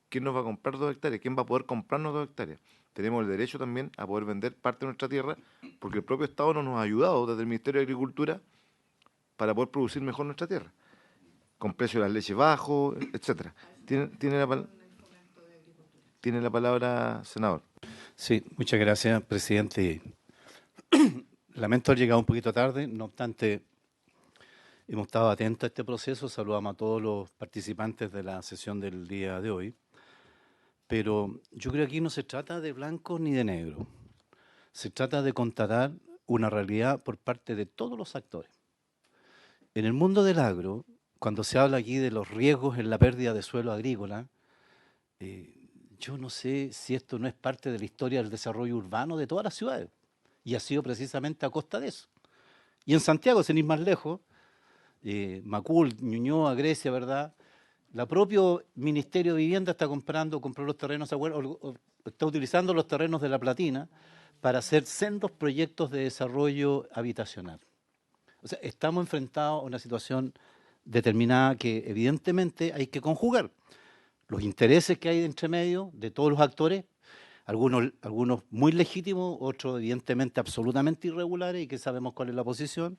¿quién nos va a comprar 2 hectáreas? ¿Quién va a poder comprarnos 2 hectáreas? Tenemos el derecho también a poder vender parte de nuestra tierra, porque el propio Estado no nos ha ayudado desde el Ministerio de Agricultura para poder producir mejor nuestra tierra, con precio de las leches bajos, etcétera. Tiene la palabra, senador. Sí, muchas gracias, presidente. Lamento haber llegado un poquito tarde, no obstante, hemos estado atentos a este proceso, saludamos a todos los participantes de la sesión del día de hoy, pero yo creo que aquí no se trata de blanco ni de negro, se trata de constatar una realidad por parte de todos los actores. En el mundo del agro, cuando se habla aquí de los riesgos en la pérdida de suelo agrícola, yo no sé si esto no es parte de la historia del desarrollo urbano de todas las ciudades, y ha sido precisamente a costa de eso. Y en Santiago, sin ir más lejos, Macul, Ñuñoa, Grecia, ¿verdad? La propio Ministerio de Vivienda compró los terrenos, está utilizando los terrenos de La Platina para hacer sendos proyectos de desarrollo habitacional. O sea, estamos enfrentados a una situación determinada que evidentemente hay que conjugar. Los intereses que hay de entre medio de todos los actores, algunos muy legítimos, otros evidentemente absolutamente irregulares y que sabemos cuál es la posición,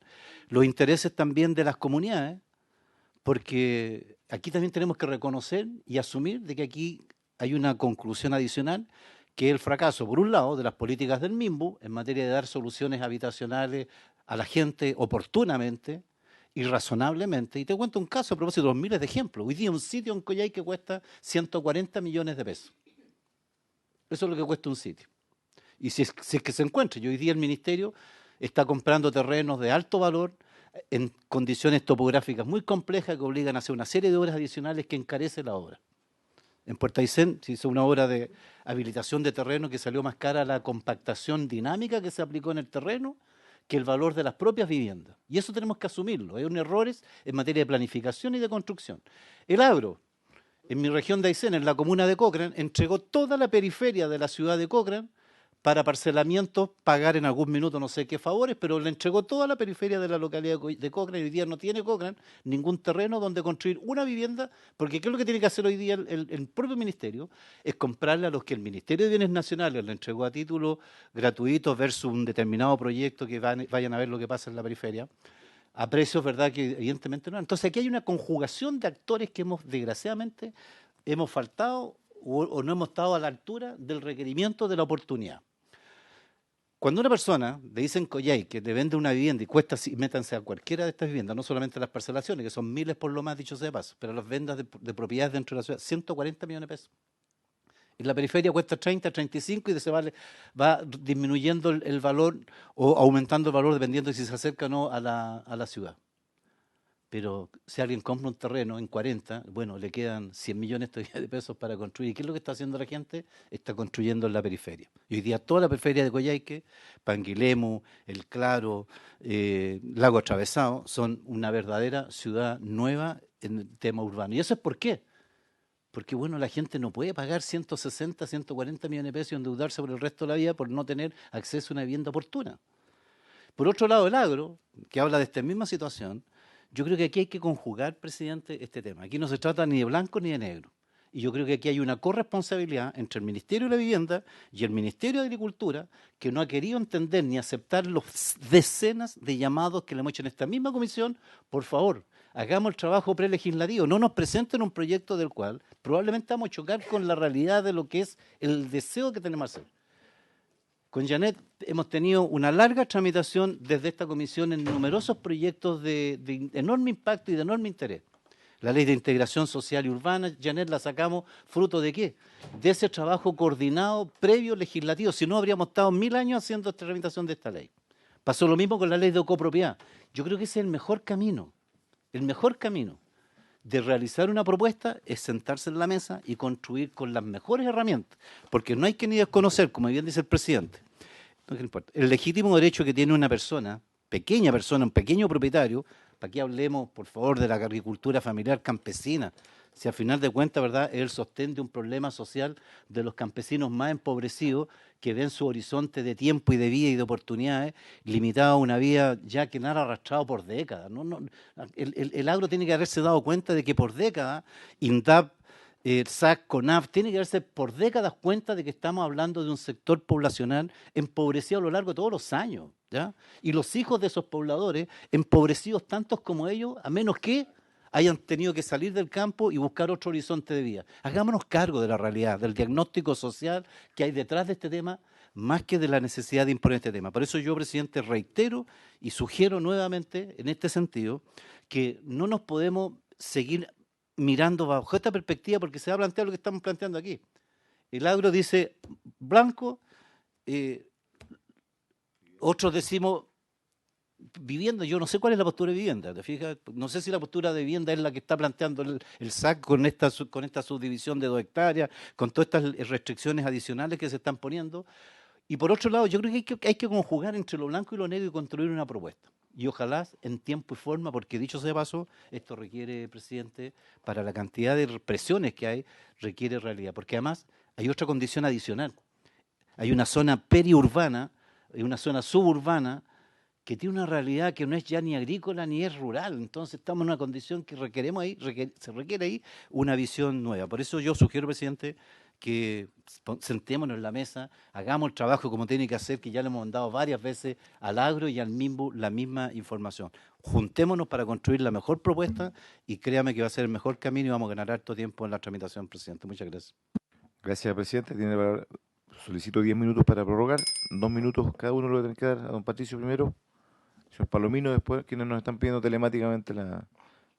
los intereses también de las comunidades, porque aquí también tenemos que reconocer y asumir de que aquí hay una conclusión adicional, que es el fracaso, por un lado, de las políticas del MIMBU en materia de dar soluciones habitacionales a la gente oportunamente y razonablemente. Y te cuento un caso a propósito de los miles de ejemplos. Hoy día un sitio en Coyhai que cuesta 140 millones de pesos. Eso es lo que cuesta un sitio. Y si es que se encuentra, y hoy día el Ministerio está comprando terrenos de alto valor en condiciones topográficas muy complejas que obligan a hacer una serie de obras adicionales que encarece la obra. En Puerto Aysén se hizo una obra de habilitación de terreno que salió más cara la compactación dinámica que se aplicó en el terreno que el valor de las propias viviendas. Y eso tenemos que asumirlo. Hay errores en materia de planificación y de construcción. El agro, en mi región de Aysén, en la comuna de Cochrane, entregó toda la periferia de la ciudad de Cochrane para parcelamiento, pagar en algún minuto no sé qué favores, pero le entregó toda la periferia de la localidad de Cochrane. Hoy día no tiene Cochrane ningún terreno donde construir una vivienda, porque ¿qué es lo que tiene que hacer hoy día el propio ministerio? Es comprarle a los que el Ministerio de Bienes Nacionales le entregó a título gratuito versus un determinado proyecto que vayan a ver lo que pasa en la periferia, a precios, ¿verdad?, que evidentemente no. Entonces aquí hay una conjugación de actores que desgraciadamente, hemos faltado o no hemos estado a la altura del requerimiento de la oportunidad. Cuando una persona le dicen Coyhai que le vende una vivienda y cuesta, métanse a cualquiera de estas viviendas, no solamente las parcelaciones, que son miles por lo más, dicho sea de paso, pero las ventas de propiedades dentro de la ciudad, 140 millones de pesos. En la periferia cuesta 30, 35 y va disminuyendo el valor o aumentando el valor dependiendo de si se acerca o no a la ciudad. Pero si alguien compra un terreno en 40, bueno, le quedan 100 millones todavía de pesos para construir. ¿Y qué es lo que está haciendo la gente? Está construyendo en la periferia. Y hoy día toda la periferia de Coyhaique, Panguilemu, El Claro, Lago Atravesado, son una verdadera ciudad nueva en el tema urbano. ¿Y eso es por qué? Porque, bueno, la gente no puede pagar 160, 140 millones de pesos y endeudarse por el resto de la vida por no tener acceso a una vivienda oportuna. Por otro lado, el agro, que habla de esta misma situación, yo creo que aquí hay que conjugar, presidente, este tema. Aquí no se trata ni de blanco ni de negro. Y yo creo que aquí hay una corresponsabilidad entre el Ministerio de la Vivienda y el Ministerio de Agricultura que no ha querido entender ni aceptar los decenas de llamados que le hemos hecho en esta misma comisión. Por favor, hagamos el trabajo prelegislativo. No nos presenten un proyecto del cual probablemente vamos a chocar con la realidad de lo que es el deseo que tenemos de hacer. Con Janet hemos tenido una larga tramitación desde esta comisión en numerosos proyectos de enorme impacto y de enorme interés. La Ley de Integración Social y Urbana, Janet, la sacamos fruto ¿de qué? De ese trabajo coordinado previo legislativo. Si no, habríamos estado 1000 años haciendo esta tramitación de esta ley. Pasó lo mismo con la Ley de Copropiedad. Yo creo que ese es el mejor camino. El mejor camino de realizar una propuesta es sentarse en la mesa y construir con las mejores herramientas, porque no hay que ni desconocer, como bien dice el presidente, no importa, el legítimo derecho que tiene una persona, un pequeño propietario, para que hablemos, por favor, de la agricultura familiar campesina, si al final de cuentas, ¿verdad?, es el sostén de un problema social de los campesinos más empobrecidos que ven su horizonte de tiempo y de vida y de oportunidades limitado a una vida ya que nada arrastrado por décadas. El agro tiene que haberse dado cuenta de que por décadas, INDAP, SAC, CONAF, tiene que darse por décadas cuenta de que estamos hablando de un sector poblacional empobrecido a lo largo de todos los años, ¿ya? Y los hijos de esos pobladores, empobrecidos tantos como ellos, a menos que hayan tenido que salir del campo y buscar otro horizonte de vida. Hagámonos cargo de la realidad, del diagnóstico social que hay detrás de este tema, más que de la necesidad de imponer este tema. Por eso yo, presidente, reitero y sugiero nuevamente en este sentido que no nos podemos seguir mirando bajo esta perspectiva porque se va a plantear lo que estamos planteando aquí. El agro dice blanco, otros decimos vivienda. Yo no sé cuál es la postura de vivienda, ¿te fijas? No sé si la postura de vivienda es la que está planteando el SAC con esta subdivisión de 2 hectáreas, con todas estas restricciones adicionales que se están poniendo. Y por otro lado, yo creo que hay que conjugar entre lo blanco y lo negro y construir una propuesta. Y ojalá en tiempo y forma, porque dicho sea de paso, esto requiere, presidente, para la cantidad de presiones que hay, requiere realidad. Porque además hay otra condición adicional. Hay una zona periurbana, hay una zona suburbana, que tiene una realidad que no es ya ni agrícola ni es rural. Entonces estamos en una condición que se requiere ahí una visión nueva. Por eso yo sugiero, presidente, que sentémonos en la mesa, hagamos el trabajo como tiene que hacer, que ya le hemos mandado varias veces al agro y al MIMBU la misma información. Juntémonos para construir la mejor propuesta y créame que va a ser el mejor camino y vamos a ganar harto tiempo en la tramitación, presidente. Muchas gracias. Gracias, presidente. Solicito 10 minutos para prorrogar. 2 minutos cada uno lo tiene que dar a don Patricio primero. Señor Palomino, después, quienes nos están pidiendo telemáticamente la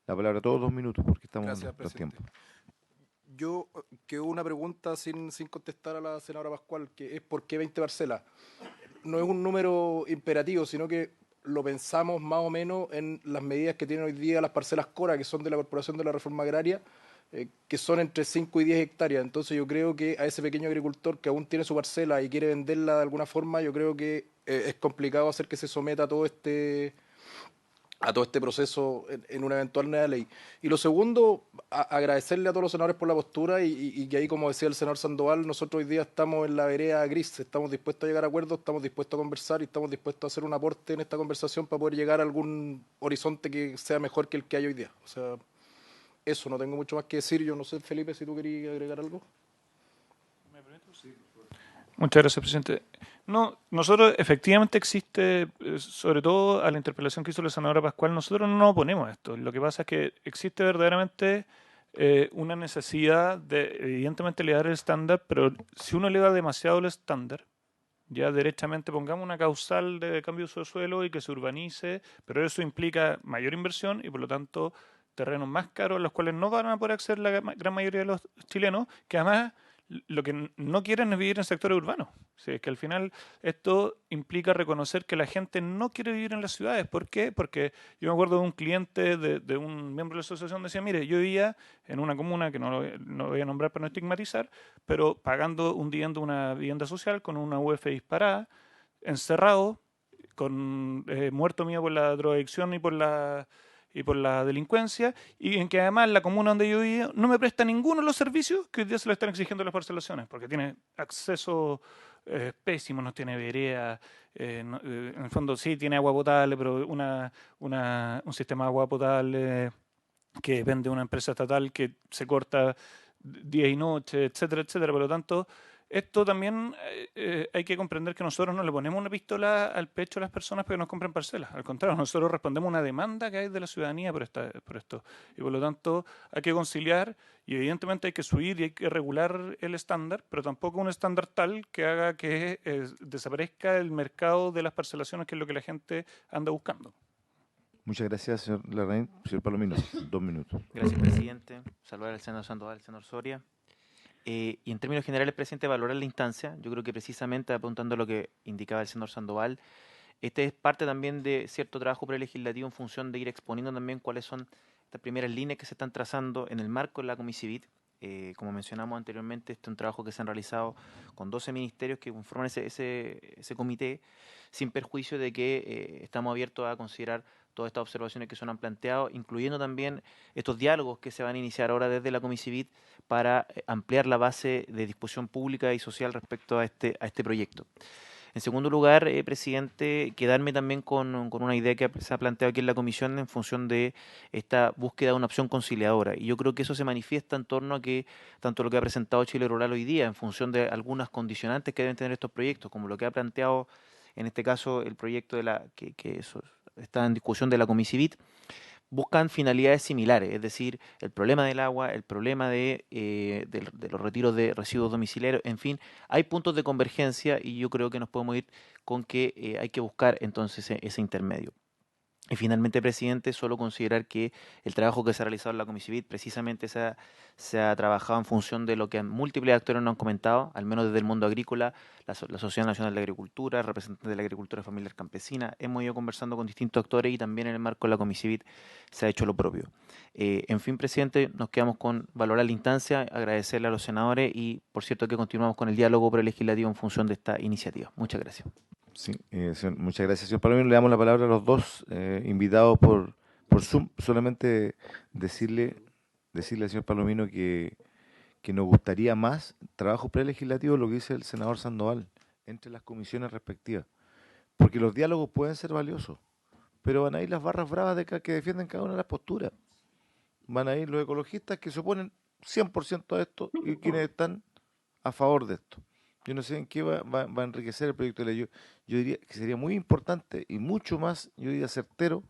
palabra, todos 2 minutos, porque estamos en los tiempos. Yo quedó una pregunta sin contestar a la senadora Pascual, que es ¿por qué 20 parcelas? No es un número imperativo, sino que lo pensamos más o menos en las medidas que tienen hoy día las parcelas CORA, que son de la Corporación de la Reforma Agraria, que son entre 5 y 10 hectáreas. Entonces yo creo que a ese pequeño agricultor que aún tiene su parcela y quiere venderla de alguna forma, yo creo que es complicado hacer que se someta a todo este proceso en una eventual nueva ley. Y lo segundo, agradecerle a todos los senadores por la postura y que ahí, como decía el senador Sandoval, nosotros hoy día estamos en la vereda gris, estamos dispuestos a llegar a acuerdos, estamos dispuestos a conversar y estamos dispuestos a hacer un aporte en esta conversación para poder llegar a algún horizonte que sea mejor que el que hay hoy día. O sea, eso, no tengo mucho más que decir. Yo no sé, Felipe, si tú querías agregar algo. ¿Me permito? Sí, por favor. Muchas gracias, presidente. No, nosotros efectivamente existe, sobre todo a la interpelación que hizo la senadora Pascual, nosotros no nos oponemos a esto. Lo que pasa es que existe verdaderamente una necesidad de, evidentemente, elevar el estándar, pero si uno eleva demasiado el estándar, ya derechamente pongamos una causal de cambio de uso de suelo y que se urbanice, pero eso implica mayor inversión y por lo tanto terrenos más caros a los cuales no van a poder acceder la gran mayoría de los chilenos, que además lo que no quieren es vivir en sectores urbanos. Sí, es que al final esto implica reconocer que la gente no quiere vivir en las ciudades. ¿Por qué? Porque yo me acuerdo de un cliente, de un miembro de la asociación, decía, mire, yo vivía en una comuna que no voy a nombrar para no estigmatizar, pero pagando un dividendo de una vivienda social con una UF disparada, encerrado, con muerto mío por la drogadicción y por la delincuencia, y en que además la comuna donde yo vivía no me presta ninguno de los servicios que hoy día se le están exigiendo las parcelaciones, porque tiene acceso pésimo, no tiene vereda, en el fondo sí tiene agua potable, pero un sistema de agua potable que depende de una empresa estatal que se corta día y noche, etcétera, etcétera. Por lo tanto, esto también hay que comprender que nosotros no le ponemos una pistola al pecho a las personas para que nos compren parcelas. Al contrario, nosotros respondemos a una demanda que hay de la ciudadanía por esto. Y por lo tanto, hay que conciliar y evidentemente hay que subir y hay que regular el estándar, pero tampoco un estándar tal que haga que desaparezca el mercado de las parcelaciones, que es lo que la gente anda buscando. Muchas gracias, señor Larraín. Señor Palomino, 2 minutos. Gracias, presidente. Saludar al senador Sandoval, al senador Soria. Y en términos generales, presidente, valorar la instancia. Yo creo que precisamente, apuntando a lo que indicaba el senador Sandoval, este es parte también de cierto trabajo prelegislativo en función de ir exponiendo también cuáles son estas primeras líneas que se están trazando en el marco de la Comisivit. Como mencionamos anteriormente, este es un trabajo que se han realizado con 12 ministerios que conforman ese comité, sin perjuicio de que estamos abiertos a considerar todas estas observaciones que se han planteado, incluyendo también estos diálogos que se van a iniciar ahora desde la Comisivit para ampliar la base de discusión pública y social respecto a este proyecto. En segundo lugar, presidente, quedarme también con una idea que se ha planteado aquí en la comisión en función de esta búsqueda de una opción conciliadora. Y yo creo que eso se manifiesta en torno a que tanto lo que ha presentado Chile Rural hoy día, en función de algunas condicionantes que deben tener estos proyectos, como lo que ha planteado en este caso el proyecto que eso está en discusión de la Comisivit, buscan finalidades similares, es decir, el problema del agua, el problema de los retiros de residuos domiciliarios, en fin, hay puntos de convergencia y yo creo que nos podemos ir con que hay que buscar entonces ese intermedio. Y finalmente, presidente, solo considerar que el trabajo que se ha realizado en la Comisivit precisamente se ha trabajado en función de lo que múltiples actores nos han comentado, al menos desde el mundo agrícola, la Sociedad Nacional de Agricultura, representantes de la agricultura familiar campesina. Hemos ido conversando con distintos actores y también en el marco de la Comisivit se ha hecho lo propio. En fin, presidente, nos quedamos con valorar la instancia, agradecerle a los senadores y, por cierto, que continuamos con el diálogo prelegislativo en función de esta iniciativa. Muchas gracias. Sí, muchas gracias, señor Palomino. Le damos la palabra a los dos invitados por Zoom. Solamente decirle al señor Palomino que nos gustaría más trabajo prelegislativo, lo que dice el senador Sandoval, entre las comisiones respectivas. Porque los diálogos pueden ser valiosos, pero van a ir las barras bravas que defienden cada una de las posturas. Van a ir los ecologistas que se oponen 100% a esto y quienes están a favor de esto. Yo no sé en qué va a enriquecer el proyecto de ley. Yo diría que sería muy importante y mucho más, yo diría certero,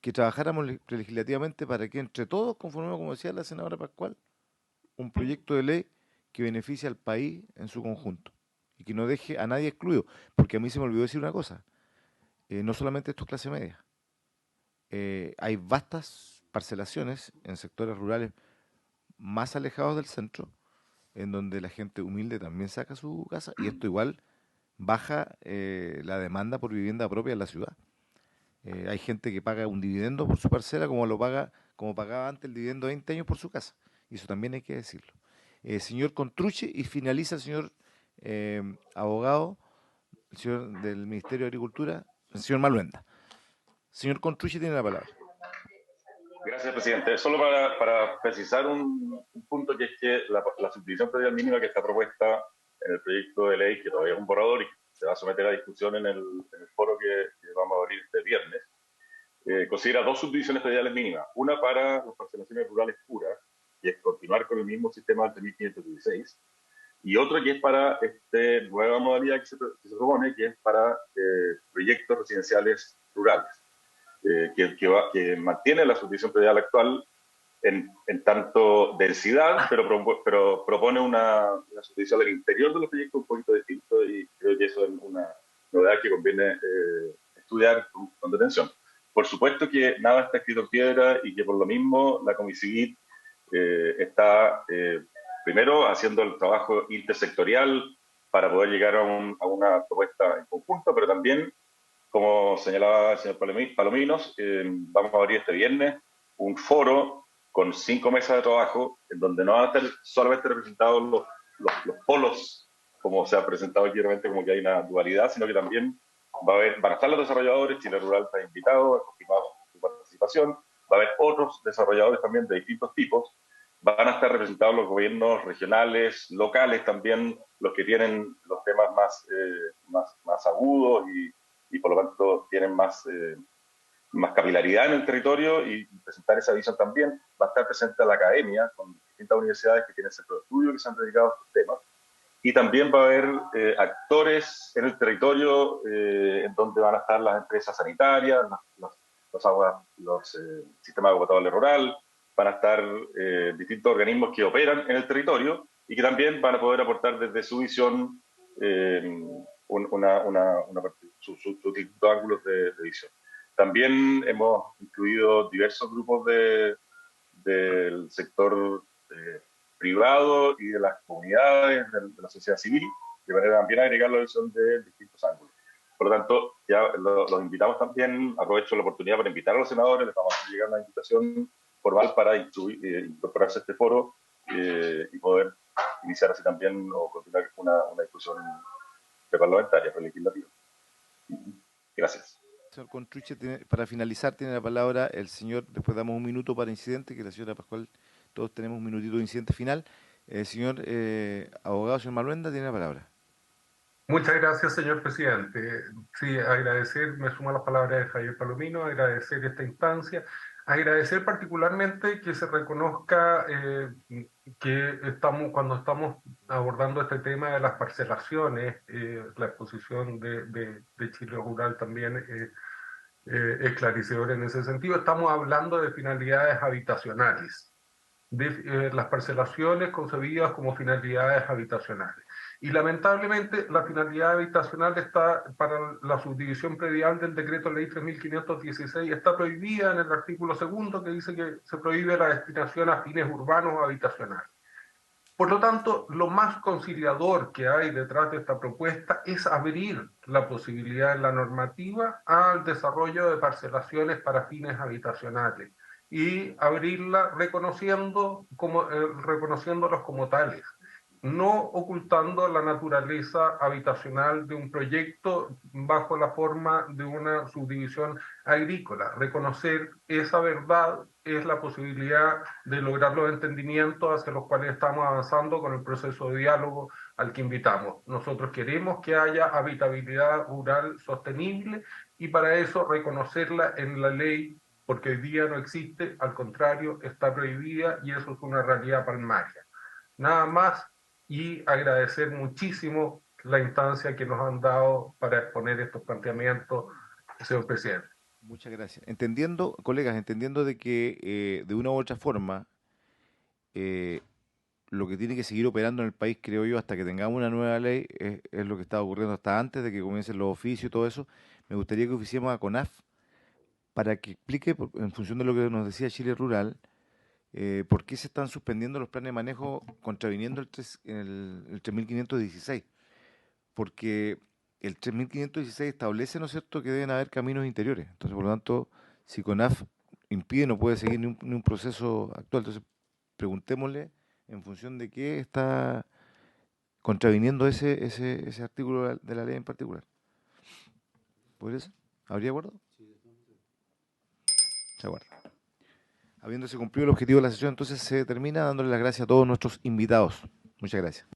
que trabajáramos legislativamente para que entre todos conformemos, como decía la senadora Pascual, un proyecto de ley que beneficie al país en su conjunto y que no deje a nadie excluido. Porque a mí se me olvidó decir una cosa, no solamente esto es clase media. Hay vastas parcelaciones en sectores rurales más alejados del centro, en donde la gente humilde también saca su casa y esto igual baja la demanda por vivienda propia en la ciudad. Hay gente que paga un dividendo por su parcela como pagaba antes el dividendo de 20 años por su casa, y eso también hay que decirlo. Señor Contruche, y finaliza el señor abogado, el señor del Ministerio de Agricultura, el señor Maluenda. Señor Contruche tiene la palabra. Gracias, presidente. Solo para precisar un punto, que es que la subdivisión predial mínima que está propuesta en el proyecto de ley, que todavía es un borrador y se va a someter a discusión en el foro que vamos a abrir este viernes, considera 2 subdivisiones prediales mínimas. Una para las parcelaciones rurales puras, que es continuar con el mismo sistema del 1516, y otra que es para esta nueva modalidad que se propone, que es para proyectos residenciales rurales. Que mantiene la subdivisión predial actual, en tanto densidad, pero propone una subdivisión del interior de los proyectos un poquito distinto, y creo que eso es una novedad que conviene estudiar con detención. Por supuesto que nada está escrito en piedra, y que por lo mismo la Comicidit está primero haciendo el trabajo intersectorial para poder llegar a una propuesta en conjunto, pero también, como señalaba el señor Palominos, vamos a abrir este viernes un foro con 5 mesas de trabajo, en donde no van a estar solamente representados los polos, como se ha presentado aquí, realmente como que hay una dualidad, sino que también van a estar los desarrolladores. Chile Rural está invitado, ha confirmado su participación, va a haber otros desarrolladores también de distintos tipos, van a estar representados los gobiernos regionales, locales también, los que tienen los temas más agudos y por lo tanto tienen más capilaridad en el territorio, y presentar esa visión también. Va a estar presente la academia con distintas universidades que tienen centros de estudio que se han dedicado a estos temas, y también va a haber actores en el territorio en donde van a estar las empresas sanitarias, los sistemas de agua potable rural, van a estar distintos organismos que operan en el territorio y que también van a poder aportar desde su visión sus distintos ángulos de visión. También hemos incluido diversos grupos del sector privado y de las comunidades, de la sociedad civil, de manera también a agregar la visión de distintos ángulos. Por lo tanto, ya los invitamos también, aprovecho la oportunidad para invitar a los senadores, les vamos a llegar una invitación formal para incorporarse a este foro y poder iniciar así también o continuar una discusión preparlamentaria, prelegislativa. Gracias. Señor Contruche, para finalizar tiene la palabra el señor, después damos un minuto para incidente, que la señora Pascual, todos tenemos un minutito de incidente final. El señor abogado, señor Maluenda, tiene la palabra. Muchas gracias, señor presidente. Sí, agradecer, me sumo a las palabras de Javier Palomino, agradecer esta instancia, agradecer particularmente que se reconozca que cuando estamos abordando este tema de las parcelaciones, la exposición de Chile Rural también esclarecedora en ese sentido. Estamos hablando de finalidades habitacionales, de las parcelaciones concebidas como finalidades habitacionales. Y lamentablemente la finalidad habitacional está para la subdivisión predial del decreto ley 3516, está prohibida en el artículo 2, que dice que se prohíbe la destinación a fines urbanos o habitacionales. Por lo tanto, lo más conciliador que hay detrás de esta propuesta es abrir la posibilidad en la normativa al desarrollo de parcelaciones para fines habitacionales y abrirla reconociéndolos como tales, no ocultando la naturaleza habitacional de un proyecto bajo la forma de una subdivisión agrícola. Reconocer esa verdad es la posibilidad de lograr los entendimientos hacia los cuales estamos avanzando con el proceso de diálogo al que invitamos. Nosotros queremos que haya habitabilidad rural sostenible, y para eso reconocerla en la ley, porque hoy día no existe, al contrario, está prohibida, y eso es una realidad palmaria. Nada más, y agradecer muchísimo la instancia que nos han dado para exponer estos planteamientos, señor presidente. Muchas gracias. Entendiendo, colegas, entendiendo de que de una u otra forma lo que tiene que seguir operando en el país, creo yo, hasta que tengamos una nueva ley, es lo que está ocurriendo hasta antes de que comiencen los oficios y todo eso. Me gustaría que oficiemos a CONAF para que explique, en función de lo que nos decía Chile Rural, por qué se están suspendiendo los planes de manejo contraviniendo el 3516. Porque el 3516 establece, ¿no es cierto?, que deben haber caminos interiores. Entonces, por lo tanto, si CONAF impide, no puede seguir ni un proceso actual. Entonces, preguntémosle en función de qué está contraviniendo ese artículo de la ley en particular. ¿Podría ser? ¿Habría acuerdo? Se aguarda. Habiéndose cumplido el objetivo de la sesión, entonces se termina dándole las gracias a todos nuestros invitados. Muchas gracias.